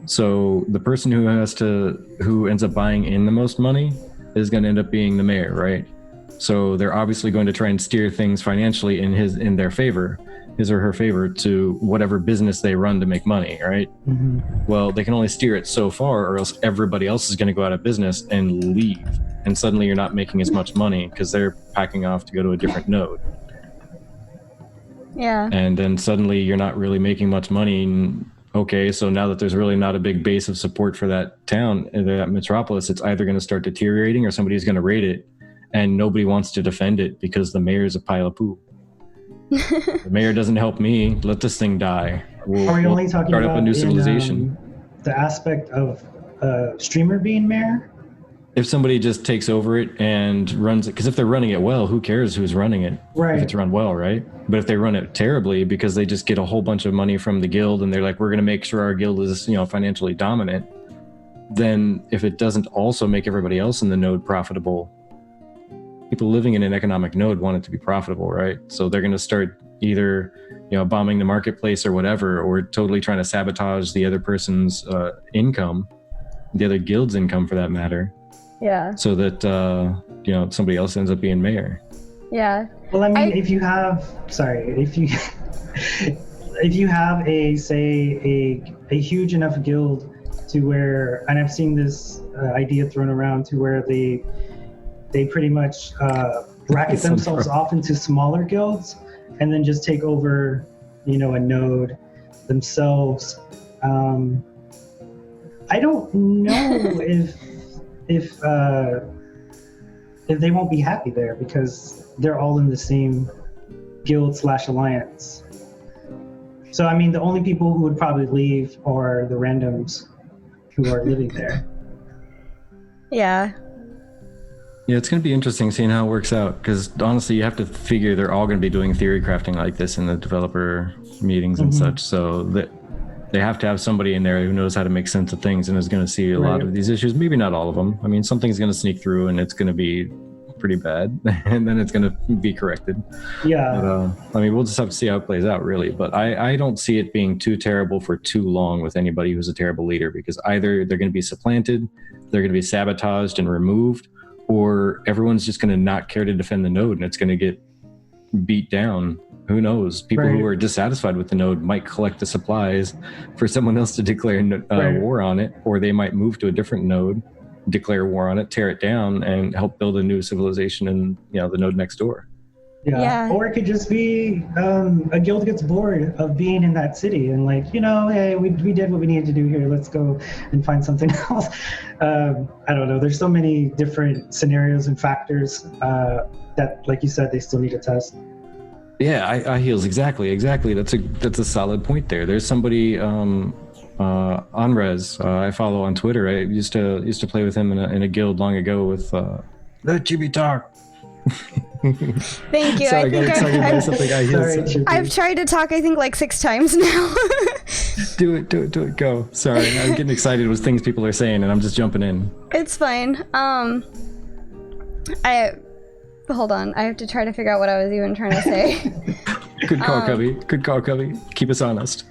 So the person who ends up buying in the most money is going to end up being the mayor, right? So they're obviously going to try and steer things financially in their favor, his or her favor, to whatever business they run to make money, right? Mm-hmm. Well, they can only steer it so far, or else everybody else is going to go out of business and leave. And suddenly you're not making as much money because they're packing off to go to a different node. Yeah. And then suddenly you're not really making much money. Okay, so now that there's really not a big base of support for that town, that metropolis, it's either going to start deteriorating or somebody's going to raid it, and nobody wants to defend it because the mayor's a pile of poo. The mayor doesn't help me. Let this thing die. Are we only talking start about up a new civilization. The aspect of streamer being mayor? If somebody just takes over it and runs it, because if they're running it well, who cares who's running it? Right. If it's run well, right? But if they run it terribly because they just get a whole bunch of money from the guild and they're like, we're going to make sure our guild is, financially dominant, then if it doesn't also make everybody else in the node profitable, people living in an economic node want it to be profitable, right? So they're going to start either, bombing the marketplace or whatever, or totally trying to sabotage the other person's income, the other guild's income for that matter. Yeah. So that, somebody else ends up being mayor. Yeah. Well, I mean, if you have a huge enough guild to where, and I've seen this idea thrown around to where they pretty much bracket themselves off into smaller guilds and then just take over, a node themselves. I don't know if they won't be happy there because they're all in the same guild/alliance. So, I mean, the only people who would probably leave are the randoms who are living there. Yeah. Yeah, it's going to be interesting seeing how it works out, because honestly, you have to figure they're all going to be doing theory crafting like this in the developer meetings and such, so that they have to have somebody in there who knows how to make sense of things and is going to see a lot of these issues. Maybe not all of them. I mean, something's going to sneak through and it's going to be pretty bad, and then it's going to be corrected. Yeah. But, we'll just have to see how it plays out, really. But I don't see it being too terrible for too long with anybody who's a terrible leader, because either they're going to be supplanted, they're going to be sabotaged and removed, or everyone's just going to not care to defend the node and it's going to get beat down. Who knows? People who are dissatisfied with the node might collect the supplies for someone else to declare war on it, or they might move to a different node, declare war on it, tear it down, and help build a new civilization in the node next door. Yeah. Or it could just be a guild gets bored of being in that city and like, hey, we did what we needed to do here. Let's go and find something else. I don't know. There's so many different scenarios and factors that, like you said, they still need to test. Yeah, I heals exactly. That's a solid point there. There's somebody Anrez I follow on Twitter. I used to play with him in a guild long ago with let Chibi talk. Thank you. Sorry, I got excited by something I healed. I've tried to talk, I think, like 6 times now. Do it. Go. Sorry, I'm getting excited with things people are saying, and I'm just jumping in. It's fine. Hold on. I have to try to figure out what I was even trying to say. Good call, Cubby. Keep us honest.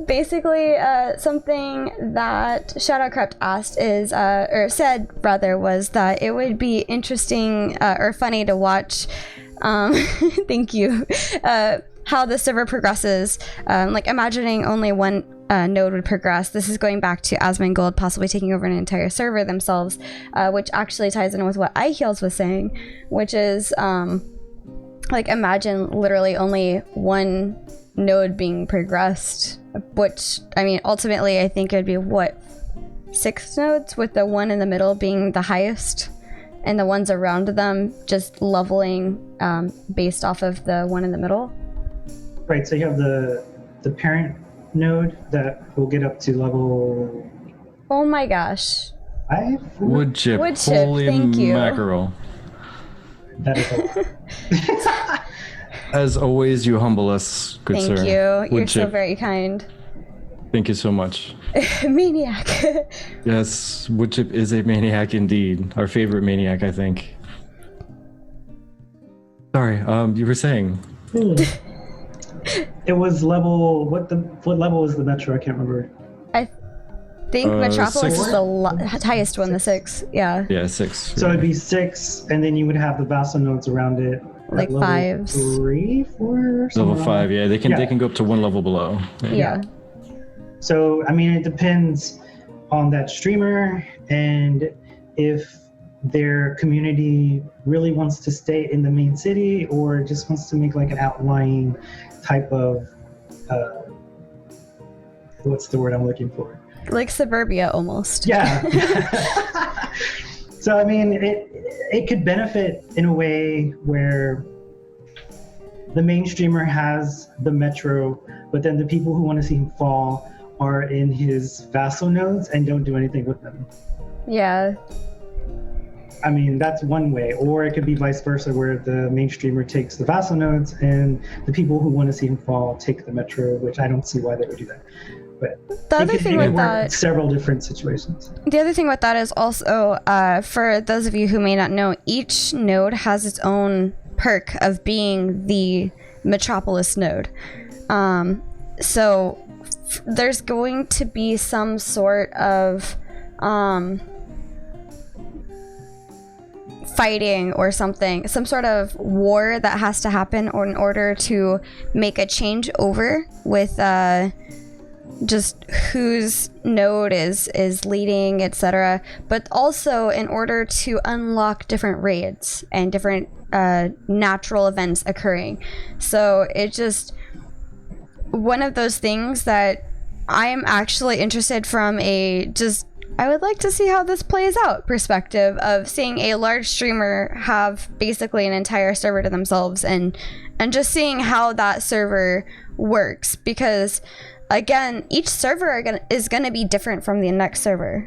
basically, something that Shoutout Crept asked is, or said rather, was that it would be interesting or funny to watch. Thank you. How the server progresses, like imagining only one node would progress. This is going back to Asmongold possibly taking over an entire server themselves, which actually ties in with what iHeels was saying, which is like imagine literally only one node being progressed, which I mean ultimately I think it would be what, 6 nodes, with the one in the middle being the highest and the ones around them just leveling based off of the one in the middle. Right, so you have the parent node that will get up to level... Oh my gosh. 5? Wood chip, holy thank you. mackerel. That is a lot. As always, you humble us, good Thank sir. you. You're Wood so chip, very kind. thank you so much. Maniac. Yes, Woodchip is a maniac indeed. Our favorite maniac, I think. Sorry, you were saying. It was level... What level was the metro? I can't remember. I think Metropolis 6. is the highest one, the 6. Yeah. Yeah, 6. So it'd be 6, and then you would have the vassal nodes around it. at Like level 5s. 3, 4, somewhere Level 5, yeah. They can go up to 1 level below. Yeah. So, I mean, it depends on that streamer and if their community really wants to stay in the main city or just wants to make like an outlying type of, what's the word I'm looking for? Like suburbia almost. Yeah. So, I mean, it could benefit in a way where the main streamer has the metro, but then the people who want to see him fall are in his vassal nodes and don't do anything with them. Yeah. I mean, that's one way. Or it could be vice versa, where the main streamer takes the vassal nodes and the people who want to see him fall take the metro, which I don't see why they would do that. But The other thing with that, several different situations. the other thing with that is also, for those of you who may not know, each node has its own perk of being the Metropolis node. So there's going to be some sort of fighting or something, some sort of war that has to happen in order to make a change over with just whose node is leading, etc. But also in order to unlock different raids and different natural events occurring. So it just one of those things that I'm actually interested from I would like to see how this plays out perspective of seeing a large streamer have basically an entire server to themselves and just seeing how that server works, because again, each server is going to be different from the next server.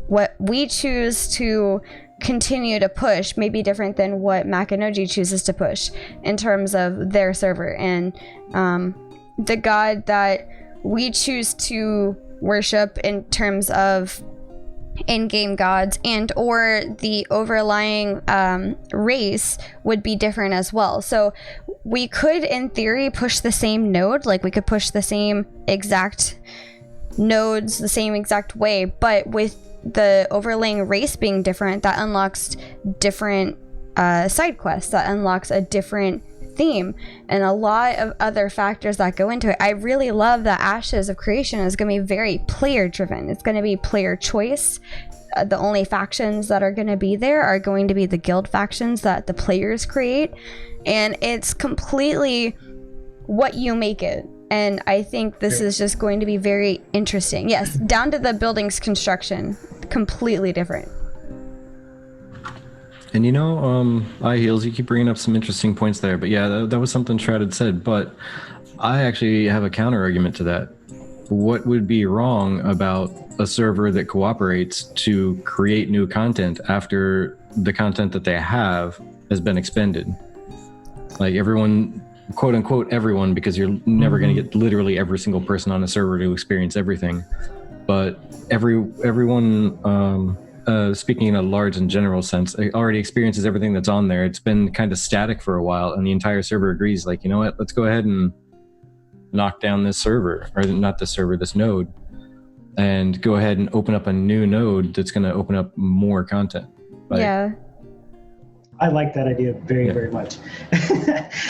What we choose to continue to push may be different than what Makinoji chooses to push in terms of their server, and the god that we choose to worship in terms of in-game gods and or the overlying race would be different as well. So we could in theory push the same node, like we could push the same exact nodes the same exact way, but with the overlaying race being different, that unlocks different side quests, that unlocks a different theme and a lot of other factors that go into it. I really love that Ashes of Creation is going to be very player driven. It's going to be player choice. The only factions that are going to be there are going to be the guild factions that the players create, and it's completely what you make it. And I think this is just going to be very interesting. Yes, down to the building's construction, completely different. And you know, iHeels, you keep bringing up some interesting points there. But yeah, that was something Shroud had said. But I actually have a counter argument to that. What would be wrong about a server that cooperates to create new content after the content that they have has been expended? Like everyone, quote unquote, everyone, because you're never going to get literally every single person on a server to experience everything. But everyone, speaking in a large and general sense, already experiences everything that's on there. It's been kind of static for a while, and the entire server agrees, like, you know what, let's go ahead and knock down this server, or not this server, this node, and go ahead and open up a new node that's going to open up more content. Like, yeah. I like that idea very much.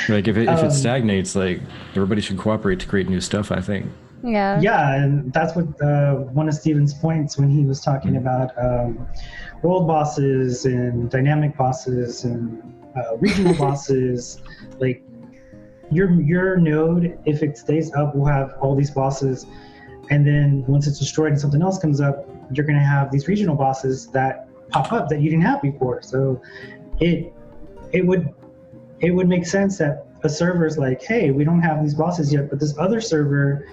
Like if it stagnates, like everybody should cooperate to create new stuff, I think. Yeah. Yeah, and that's what one of Steven's points when he was talking about world bosses and dynamic bosses and regional bosses. Like your node, if it stays up, will have all these bosses, and then once it's destroyed and something else comes up, you're going to have these regional bosses that pop up that you didn't have before. So it would make sense that a server is like, hey, we don't have these bosses yet, but this other server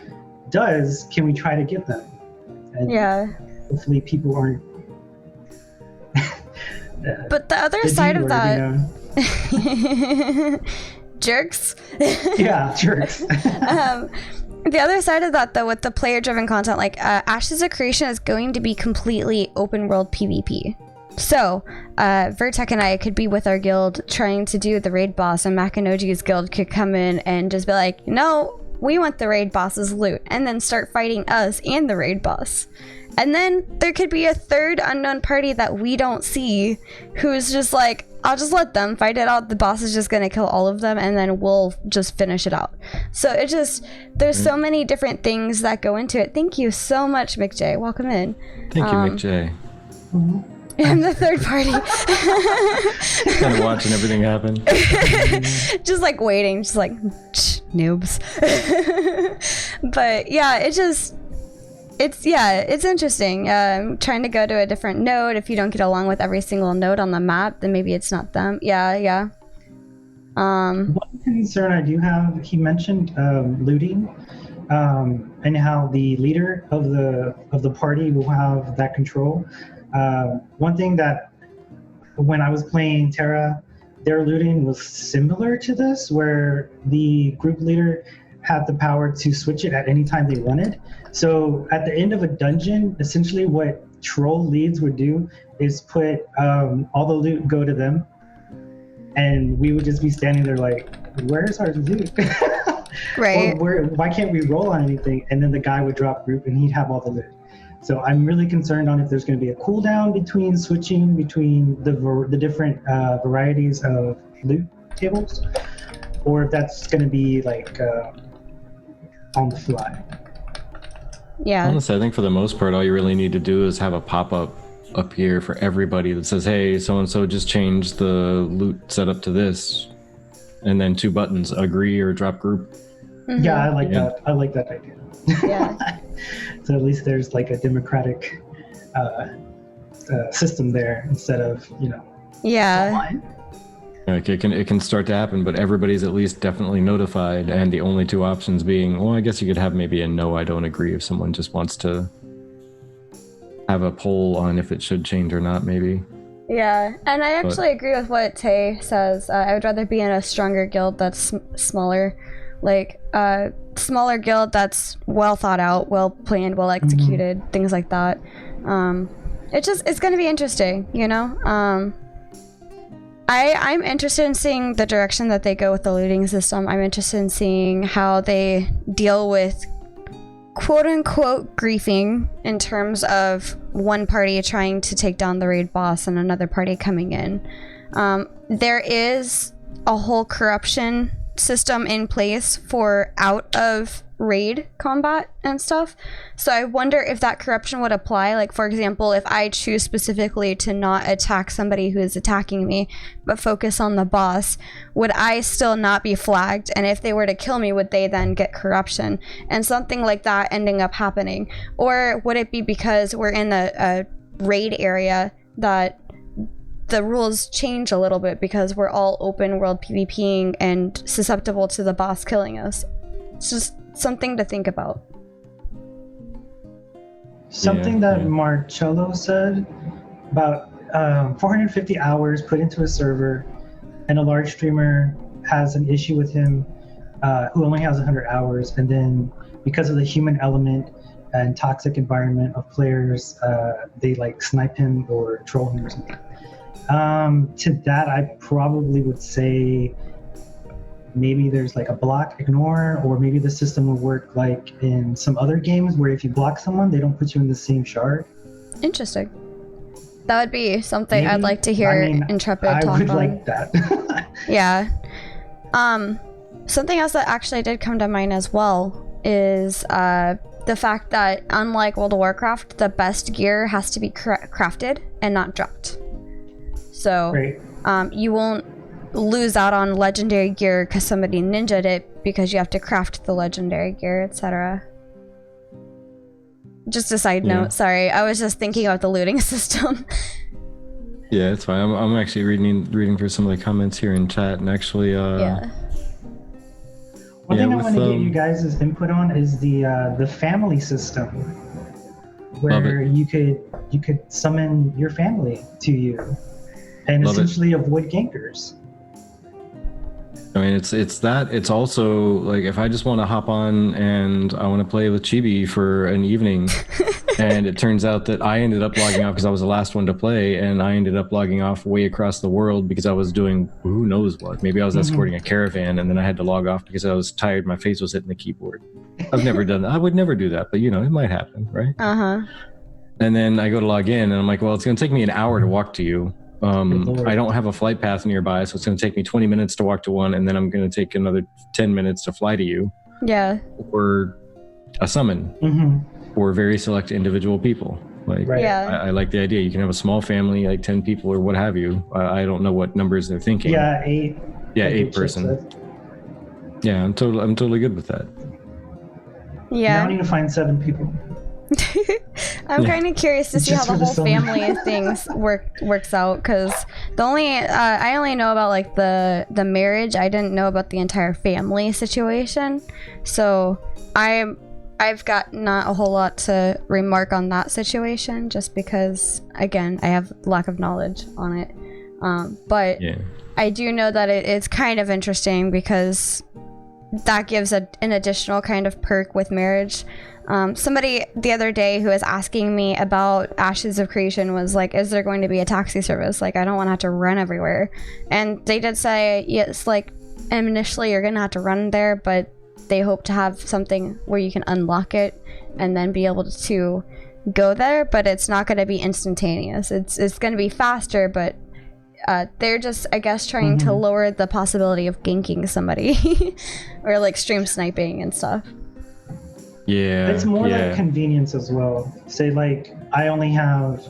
does. Can we try to get them? And hopefully people aren't. But the other side of that, jerks. Yeah, jerks. The other side of that, though, with the player-driven content, like Ashes of Creation is going to be completely open-world PvP. So, Vertec and I could be with our guild trying to do the raid boss, and Makinoji's guild could come in and just be like, no, we want the raid boss's loot, and then start fighting us and the raid boss. And then there could be a third unknown party that we don't see who's just like, I'll just let them fight it out. The boss is just going to kill all of them, and then we'll just finish it out. So it just, there's so many different things that go into it. Thank you so much, Mick J. Welcome in. Thank you, Mick J. I'm the third party. Kind of watching everything happen. Just like waiting, just like, noobs. But yeah, it's interesting. Trying to go to a different node. If you don't get along with every single node on the map, then maybe it's not them. Yeah. One concern I do have, he mentioned looting, and how the leader of the party will have that control. One thing that when I was playing Terra, their looting was similar to this, where the group leader had the power to switch it at any time they wanted. So at the end of a dungeon, essentially what troll leads would do is put all the loot go to them, and we would just be standing there like, where's our loot? Right. Or why can't we roll on anything? And then the guy would drop group and he'd have all the loot. So I'm really concerned on if there's going to be a cooldown between switching between the different varieties of loot tables, or if that's going to be like on the fly. Yeah. Honestly, I think for the most part, all you really need to do is have a pop-up up here for everybody that says, hey, so-and-so just changed the loot setup to this. And then 2 buttons, agree or drop group. Mm-hmm. Yeah, I like that. I like that idea. Yeah. So at least there's like a democratic system there instead of, Yeah. online. Like it can start to happen, but everybody's at least definitely notified, and the only 2 options being, well, I guess you could have maybe a no, I don't agree if someone just wants to have a poll on if it should change or not, maybe. Yeah, and I actually agree with what Tay says. I would rather be in a stronger guild that's smaller, like smaller guild that's well thought out, well planned, well executed, things like that. It's going to be interesting, I'm interested in seeing the direction that they go with the looting system. I'm interested in seeing how they deal with quote-unquote griefing in terms of one party trying to take down the raid boss and another party coming in. There is a whole corruption system in place for out of raid combat and stuff, so I wonder if that corruption would apply. Like, for example, if I choose specifically to not attack somebody who is attacking me but focus on the boss, would I still not be flagged? And if they were to kill me, would they then get corruption and something like that ending up happening? Or would it be because we're in a raid area that the rules change a little bit because we're all open world PvPing and susceptible to the boss killing us? It's just something to think about. Something that Marcello said about 450 hours put into a server, and a large streamer has an issue with him who only has 100 hours, and then because of the human element and toxic environment of players, they like snipe him or troll him or something. To that, I probably would say maybe there's like a block ignore, or maybe the system will work like in some other games where if you block someone, they don't put you in the same shard. Interesting. That would be something Maybe. I'd like to hear Intrepid talk on. I would like that. Yeah. Something else that actually did come to mind as well is the fact that unlike World of Warcraft, the best gear has to be crafted and not dropped. So you won't lose out on legendary gear because somebody ninja'd it, because you have to craft the legendary gear, etc. Just a side note, sorry. I was just thinking about the looting system. Yeah, it's fine. I'm actually reading for some of the comments here in chat, and actually, One thing I want to get you guys' input on is the family system, where you could summon your family to you, and essentially avoid gankers. I mean, it's that. It's also like if I just want to hop on and I want to play with Chibi for an evening, and it turns out that I ended up logging off because I was the last one to play, and I ended up logging off way across the world because I was doing who knows what. Maybe I was escorting a caravan, and then I had to log off because I was tired. My face was hitting the keyboard. I've never done that. I would never do that, but you know, it might happen, right? And then I go to log in, and I'm like, well, it's going to take me an hour to walk to you. I don't have a flight path nearby, so it's going to take me 20 minutes to walk to one, and then I'm going to take another 10 minutes to fly to you. Yeah. Or a summon for very select individual people. Like, I like the idea. You can have a small family, like 10 people or what have you. I don't know what numbers they're thinking. Yeah, 8. Yeah, 8 person. Yeah, I'm totally good with that. Yeah. Now I need to find 7 people. I'm kind of curious to see how the whole family things works out, because I only know about like the marriage. I didn't know about the entire family situation, so I've got not a whole lot to remark on that situation, just because again I have lack of knowledge on it. But I do know that it's kind of interesting because that gives an additional kind of perk with marriage. Somebody the other day who was asking me about Ashes of Creation was like, is there going to be a taxi service? Like, I don't want to have to run everywhere. And they did say, yes, like, initially you're going to have to run there, but they hope to have something where you can unlock it and then be able to go there, but it's not going to be instantaneous. It's going to be faster, but they're just, I guess, trying to lower the possibility of ganking somebody or like stream sniping and stuff. Yeah, it's more like convenience as well. Say like I only have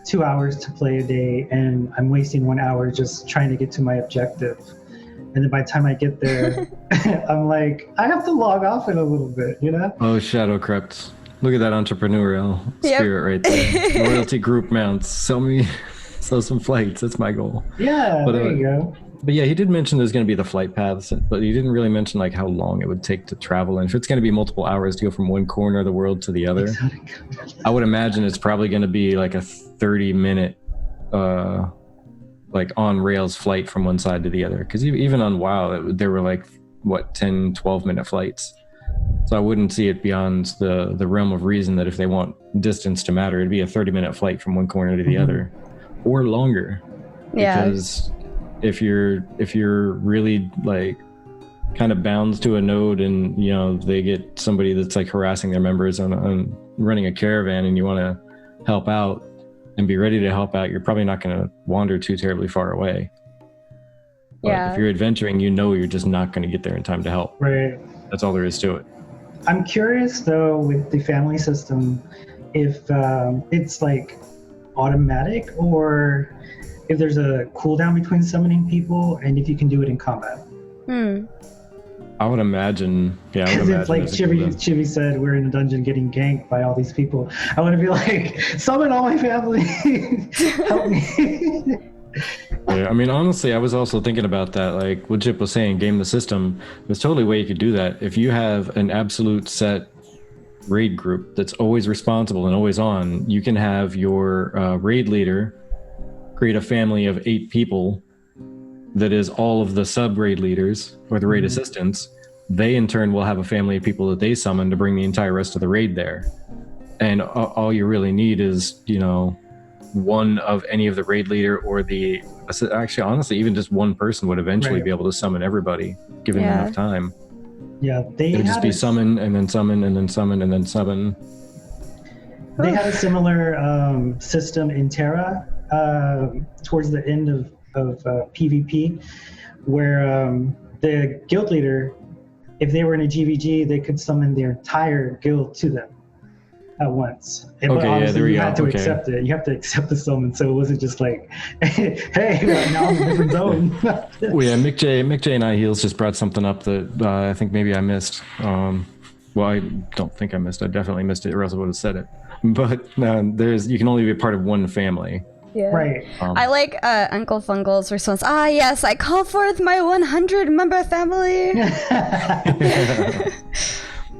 2 hours to play a day, and I'm wasting 1 hour just trying to get to my objective. And then by the time I get there, I'm like, I have to log off in a little bit, you know? Oh, Shadow Crept. Look at that entrepreneurial spirit right there. Royalty group mounts. Sell some flights. That's my goal. Yeah, there you go. But yeah, he did mention there's going to be the flight paths, but he didn't really mention like how long it would take to travel. And if it's going to be multiple hours to go from one corner of the world to the other, I would imagine it's probably going to be like a 30-minute like on rails flight from one side to the other. Because even on WoW, there were like, 10, 12-minute flights. So I wouldn't see it beyond the realm of reason that if they want distance to matter, it'd be a 30-minute flight from one corner to the other, or longer. Yeah. Because if you're really like kind of bound to a node, and you know they get somebody that's like harassing their members on running a caravan, and you want to help out and be ready to help out, you're probably not going to wander too terribly far away. But if you're adventuring, you know you're just not going to get there in time to help. Right. That's all there is to it. I'm curious though with the family system, if it's like automatic, or if there's a cooldown between summoning people, and if you can do it in combat. I would imagine, Because if like Chibi said, we're in a dungeon getting ganked by all these people, I want to be like, summon all my family, help me. Yeah, I mean, honestly, I was also thinking about that, like what Chip was saying, game the system. There's totally a way you could do that. If you have an absolute set raid group that's always responsible and always on, you can have your raid leader create a family of 8 people that is all of the sub-raid leaders or the raid assistants. They in turn will have a family of people that they summon to bring the entire rest of the raid there. And all you really need is, one of any of the raid leader or the actually honestly even just one person would eventually be able to summon everybody given enough time. Yeah, it would just be summon and then summon and then summon and then summon. They had a similar system in Terra towards the end of PvP, where the guild leader, if they were in a GVG, they could summon their entire guild to them at once. But obviously you had to accept it. You have to accept the summon, so it wasn't just like, hey, now I'm in a different zone. Well, yeah, Mick J and I Heels just brought something up that I think maybe I missed. Well, I don't think I missed. I definitely missed it, or else I would have said it. But you can only be a part of one family. Yeah. Right. I like Uncle Fungal's response. Yes, I call forth my 100-member family.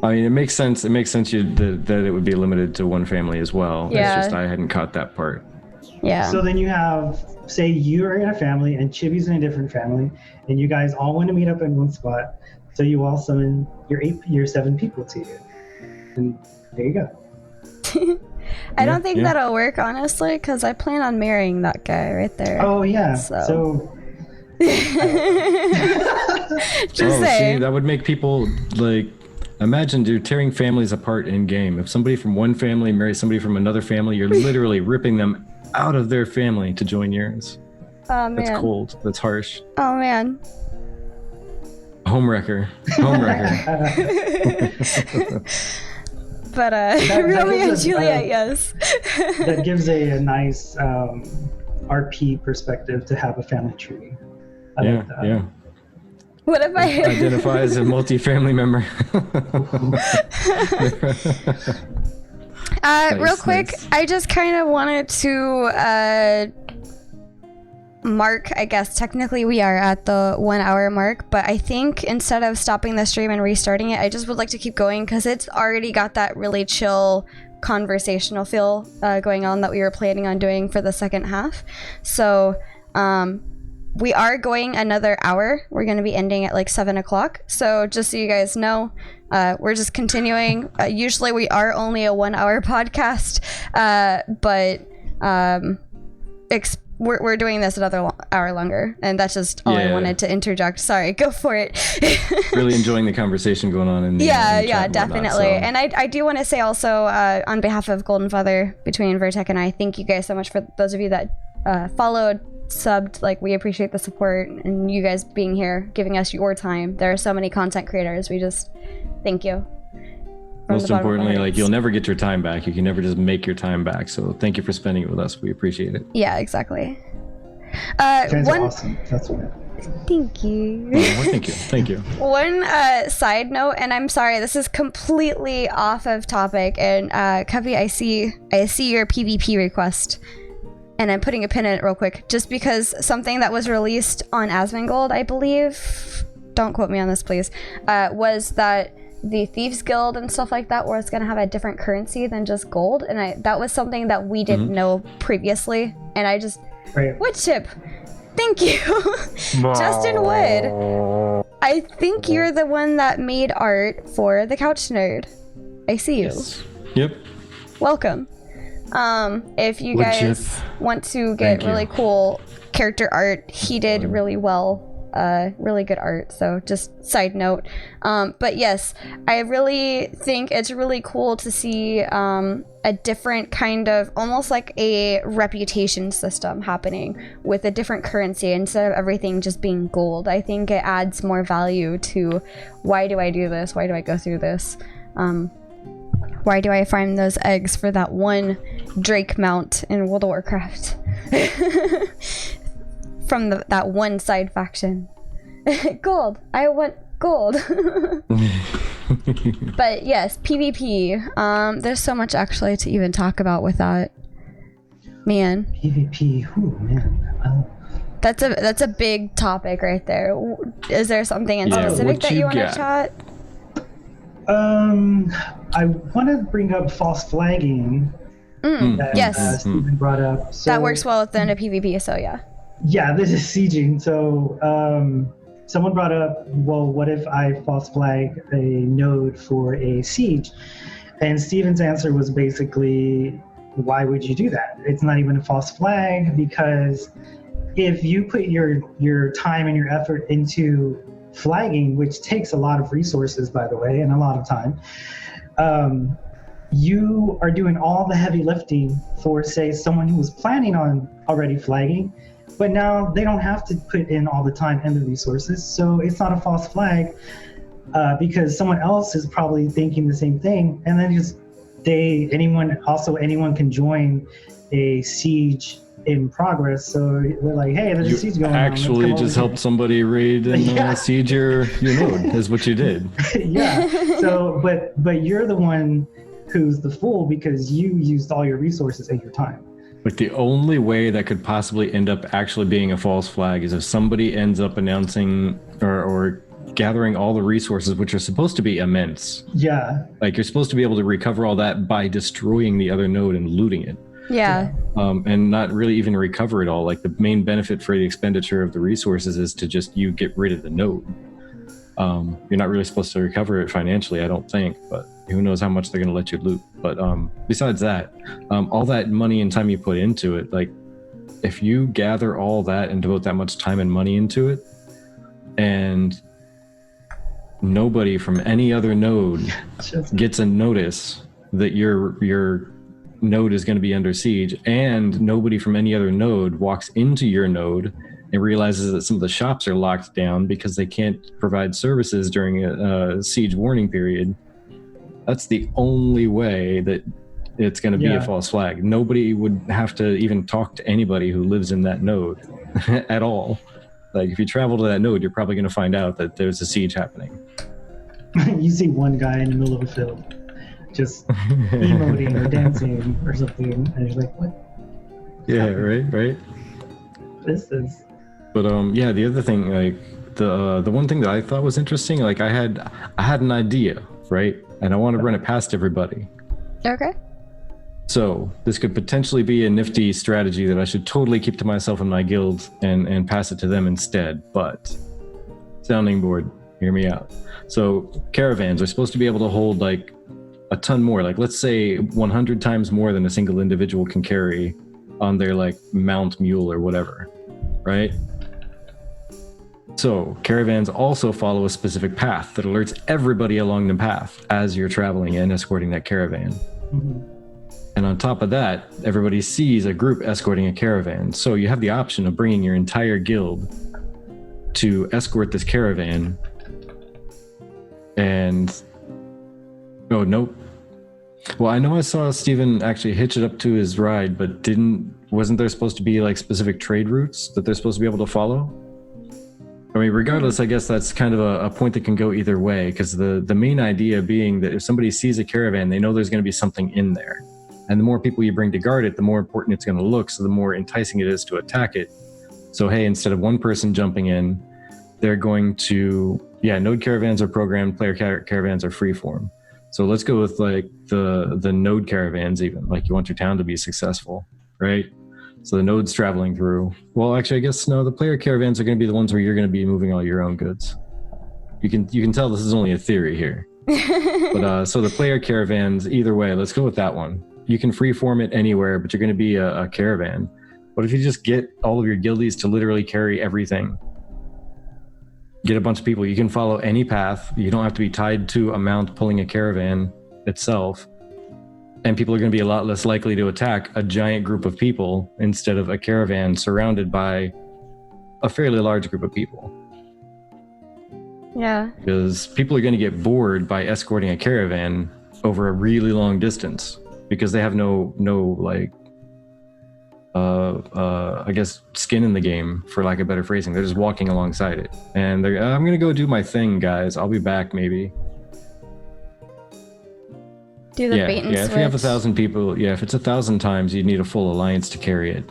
I mean, it makes sense. It makes sense that it would be limited to one family as well. Yeah. It's just I hadn't caught that part. Yeah. So then you have, say you're in a family and Chibi's in a different family, and you guys all want to meet up in one spot. So you all summon your 7 people to you. And there you go. I don't think that'll work, honestly, because I plan on marrying that guy right there. Oh, yeah. So Just saying. See, that would make people like... Imagine, dude, tearing families apart in game. If somebody from one family marries somebody from another family, you're literally ripping them out of their family to join yours. Oh, man. That's cold. That's harsh. Oh, man. Homewrecker. But Romeo and Juliet, yes. That gives a nice RP perspective to have a family tree. I like that. Yeah. What if I identify as a multi-family member? Real quick, I just kind of wanted to mark, I guess technically we are at the 1 hour mark, but I think instead of stopping the stream and restarting it, I just would like to keep going because it's already got that really chill conversational feel going on that we were planning on doing for the second half. So we are going another hour. We're going to be ending at like 7 o'clock. So just so you guys know, we're just continuing. Usually we are only a 1 hour podcast, but we're doing this another hour longer. And that's just all I wanted to interject. Sorry, go for it. Really enjoying the conversation going on in the chat definitely. Whatnot, so. And I do want to say also on behalf of Golden Feather, between Vertec and I, thank you guys so much for those of you that followed, subbed. Like, we appreciate the support and you guys being here, giving us your time. There are so many content creators. We just thank you. Most importantly, like, you'll never get your time back. You can never just make your time back. So thank you for spending it with us. We appreciate it. Yeah, exactly. Fans are awesome. That's what. Thank you. Thank you. One side note, and I'm sorry, this is completely off of topic. And Covey, I see your PvP request, and I'm putting a pin in it real quick, just because something that was released on Asmongold, I believe, don't quote me on this, please, was that the Thieves Guild and stuff like that was going to have a different currency than just gold, and that was something that we didn't know previously, and I just... Wood chip, thank you. Justin Wood, I think you're the one that made art for the Couch Nerd. I see you. Yes. Yep. Welcome. If you guys want to get really cool character art, he did really well. Really good art, so just side note. But yes, I really think it's really cool to see a different kind of, almost like a reputation system happening with a different currency instead of everything just being gold. I think it adds more value to, why do I do this? Why do I go through this? Why do I farm those eggs for that one Drake mount in World of Warcraft? From that one side faction. Gold. I want gold. But yes, PvP. There's so much actually to even talk about with that. Man. PvP. Ooh, man. That's a big topic right there. Is there something in specific that you want to chat? I want to bring up false flagging. Yes. Steven brought up. So, that works well within a PvP, so yeah. Yeah, this is sieging. So someone brought up, well, what if I false flag a node for a siege? And Steven's answer was basically, why would you do that? It's not even a false flag, because if you put your time and your effort into flagging, which takes a lot of resources, by the way, and a lot of time, you are doing all the heavy lifting for, say, someone who was planning on already flagging, but now they don't have to put in all the time and the resources. So it's not a false flag, because someone else is probably thinking the same thing, and then anyone can join a siege in progress. So they're like, hey, there's a siege going on. You actually just helped somebody raid and siege your node, is what you did. Yeah. So, but you're the one who's the fool, because you used all your resources and your time. Like, the only way that could possibly end up actually being a false flag is if somebody ends up announcing or gathering all the resources, which are supposed to be immense. Yeah. Like, you're supposed to be able to recover all that by destroying the other node and looting it. Yeah. And not really even recover it all. Like, the main benefit for the expenditure of the resources is to just you get rid of the node. You're not really supposed to recover it financially, I don't think, but who knows how much they're going to let you loot. But besides that, all that money and time you put into it, like, if you gather all that and devote that much time and money into it, and nobody from any other node gets a notice that your node is going to be under siege, and nobody from any other node walks into your node and realizes that some of the shops are locked down because they can't provide services during a siege warning period, that's the only way that it's going to be a false flag. Nobody would have to even talk to anybody who lives in that node at all. Like, if you travel to that node, you're probably going to find out that there's a siege happening. You see one guy in the middle of a field just emoting or dancing or something, and you're like, what? Yeah, right. This is... But yeah, the other thing, like, the one thing that I thought was interesting, like, I had an idea, right? And I want to run it past everybody. Okay. So this could potentially be a nifty strategy that I should totally keep to myself in my guild and pass it to them instead. But sounding board, hear me out. So caravans are supposed to be able to hold like a ton more, like, let's say 100 times more than a single individual can carry on their like mount, mule, or whatever, right? So caravans also follow a specific path that alerts everybody along the path as you're traveling and escorting that caravan. Mm-hmm. And on top of that, everybody sees a group escorting a caravan. So you have the option of bringing your entire guild to escort this caravan. And oh, nope. Well, I know I saw Steven actually hitch it up to his ride, but wasn't there supposed to be like specific trade routes that they're supposed to be able to follow? I mean, regardless, I guess that's kind of a point that can go either way, because the main idea being that if somebody sees a caravan, they know there's going to be something in there. And the more people you bring to guard it, the more important it's going to look, so the more enticing it is to attack it. So, hey, instead of one person jumping in, they're going to, node caravans are programmed, player caravans are freeform. So let's go with like the node caravans even, like you want your town to be successful, right? So the nodes traveling through. Well, actually, I guess no, the player caravans are going to be the ones where you're going to be moving all your own goods. You can tell this is only a theory here. But so the player caravans, either way, let's go with that one. You can freeform it anywhere, but you're going to be a caravan. What if you just get all of your guildies to literally carry everything? Get a bunch of people. You can follow any path. You don't have to be tied to a mount pulling a caravan itself. And people are going to be a lot less likely to attack a giant group of people instead of a caravan surrounded by a fairly large group of people. Yeah. Because people are going to get bored by escorting a caravan over a really long distance because they have no like, I guess, skin in the game, for lack of better phrasing. They're just walking alongside it. And they're, I'm going to go do my thing, guys. I'll be back maybe. Do the bait and switch. If you have 1,000 people, if it's 1,000 times, you'd need a full alliance to carry it.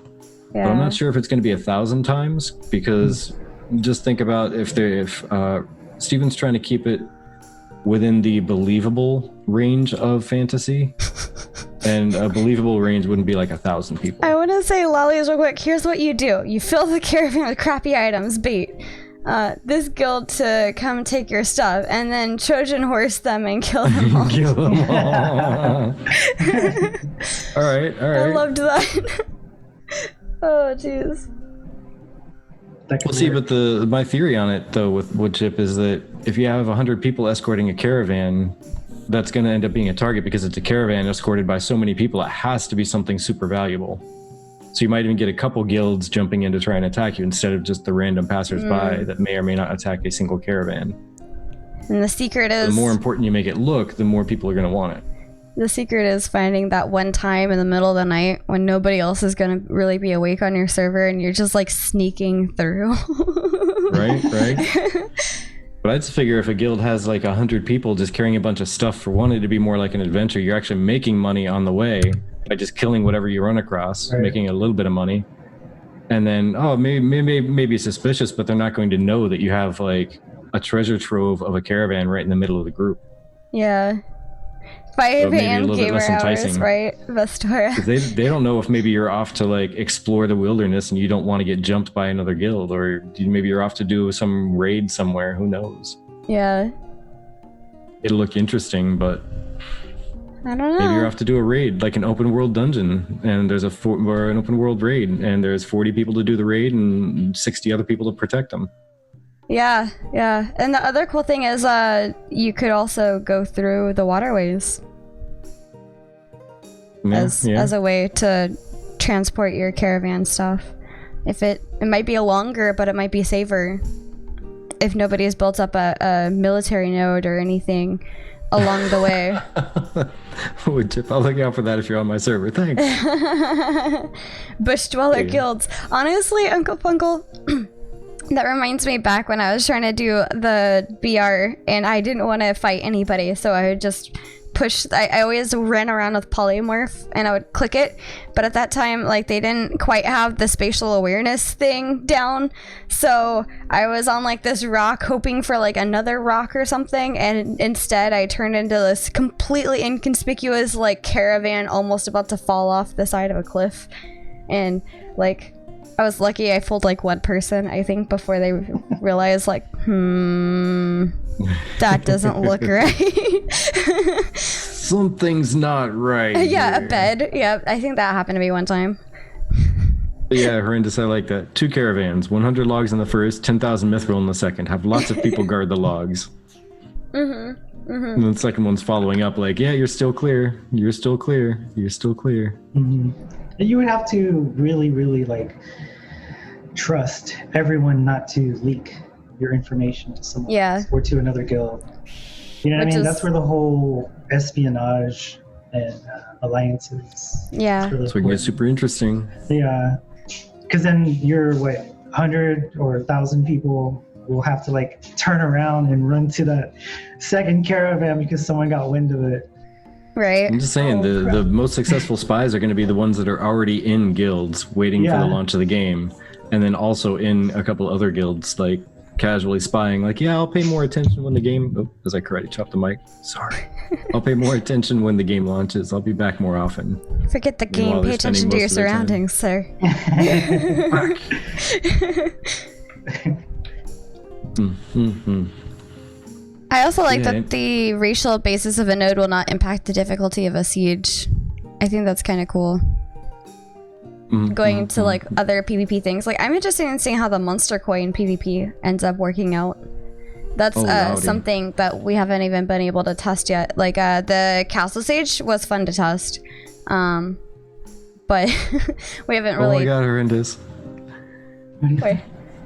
Yeah. But I'm not sure if it's going to be 1,000 times, because just think about if Steven's trying to keep it within the believable range of fantasy, and a believable range wouldn't be like 1,000 people. I want to say, lollies, real quick. Here's what you do: you fill the caravan with crappy items, bait. this guild to come take your stuff, and then Trojan horse them and kill them all. Kill them all. All right. I loved that. Oh, jeez. Well, see, but my theory on it, though, with wood chip is that if you have 100 people escorting a caravan, that's going to end up being a target because it's a caravan escorted by so many people. It has to be something super valuable. So you might even get a couple guilds jumping in to try and attack you instead of just the random passersby that may or may not attack a single caravan. And the secret is... The more important you make it look, the more people are going to want it. The secret is finding that one time in the middle of the night when nobody else is going to really be awake on your server and you're just like sneaking through. Right. But I'd figure if a guild has like 100 people just carrying a bunch of stuff for one, it'd be more like an adventure. You're actually making money on the way by just killing whatever you run across, making a little bit of money. And then, maybe suspicious, but they're not going to know that you have like a treasure trove of a caravan right in the middle of the group. Yeah. 5 a.m. gamer hours, right? Vestora. They don't know if maybe you're off to like explore the wilderness and you don't want to get jumped by another guild, or maybe you're off to do some raid somewhere. Who knows? Yeah. It'll look interesting, but I don't know. Maybe you're off to do a raid, like an open world dungeon, and there's or an open world raid, and there's 40 people to do the raid and 60 other people to protect them. Yeah. And the other cool thing is you could also go through the waterways as a way to transport your caravan stuff. If it might be longer, but it might be safer if nobody's built up a military node or anything along the way. I'll look out for that if you're on my server. Thanks. Bush dweller guilds. Honestly, Uncle Funkle, that reminds me back when I was trying to do the BR and I didn't want to fight anybody, so I would just push. I always ran around with polymorph and I would click it, but at that time, like, they didn't quite have the spatial awareness thing down, so I was on like this rock hoping for like another rock or something, and instead I turned into this completely inconspicuous like caravan almost about to fall off the side of a cliff. And like, I was lucky I fooled like one person, I think, before they realized like, that doesn't look right. Something's not right. Yeah, here. a bed. Yeah, I think that happened to me one time. Yeah, horrendous. I like that. 2 caravans, 100 logs in the first, 10,000 mithril in the second. Have lots of people guard the logs. And the second one's following up like, yeah, you're still clear. You're still clear. You're still clear. You would have to really, really like trust everyone not to leak your information to someone else or to another guild. You know what I mean? That's where the whole espionage and alliances. Yeah. Really so it can get super interesting. Yeah. Because then you're 100 or 1,000 people will have to like turn around and run to that second caravan because someone got wind of it. Right. I'm just saying the most successful spies are going to be the ones that are already in guilds waiting for the launch of the game, and then also in a couple other guilds like casually spying like, yeah, I'll pay more attention when the game as I karate chopped the mic. Sorry. I'll pay more attention when the game launches. I'll be back more often. Forget the game, pay attention to your surroundings, sir. I also like that the racial basis of a node will not impact the difficulty of a siege. I think that's kind of cool. Going into like other PvP things. Like, I'm interested in seeing how the monster coin PvP ends up working out. That's something that we haven't even been able to test yet. Like, the castle stage was fun to test. But we haven't really... Oh my god, horrendous. Wait.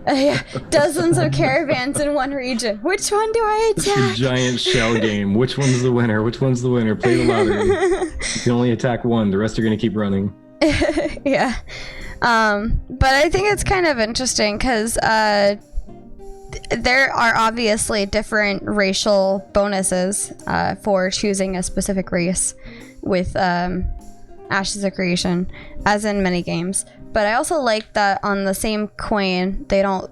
Yeah, dozens of caravans in one region. Which one do I attack? It's a giant shell game. Which one's the winner? Which one's the winner? Play the lottery. You can only attack one. The rest are going to keep running. Yeah. But I think it's kind of interesting because there are obviously different racial bonuses for choosing a specific race with Ashes of Creation, as in many games. But I also like that on the same coin, they don't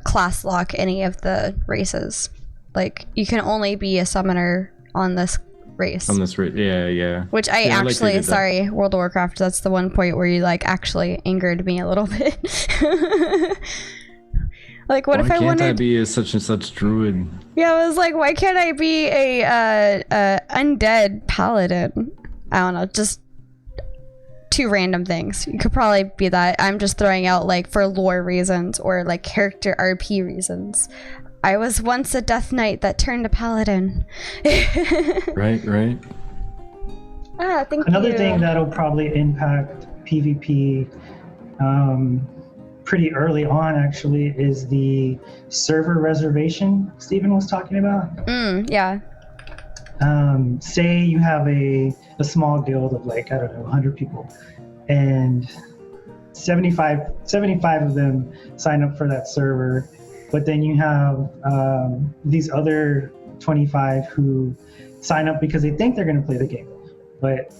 class lock any of the races. Like, you can only be a summoner on this race. On this race, yeah. Which I actually, like sorry, World of Warcraft, that's the one point where you, like, actually angered me a little bit. Like, what if I Why can't I wanted? be a such and such druid? Yeah, I was like, why can't I be a undead paladin? I don't know, just two random things. You could probably be that. I'm just throwing out like for lore reasons or like character RP reasons. I was once a death knight that turned a paladin. Right. Ah, thank Another you. thing that'll probably impact PvP pretty early on, actually, is the server reservation Stephen was talking about. Yeah. Say you have a small guild of like, I don't know, 100 people, and 75 of them sign up for that server, but then you have these other 25 who sign up because they think they're going to play the game. But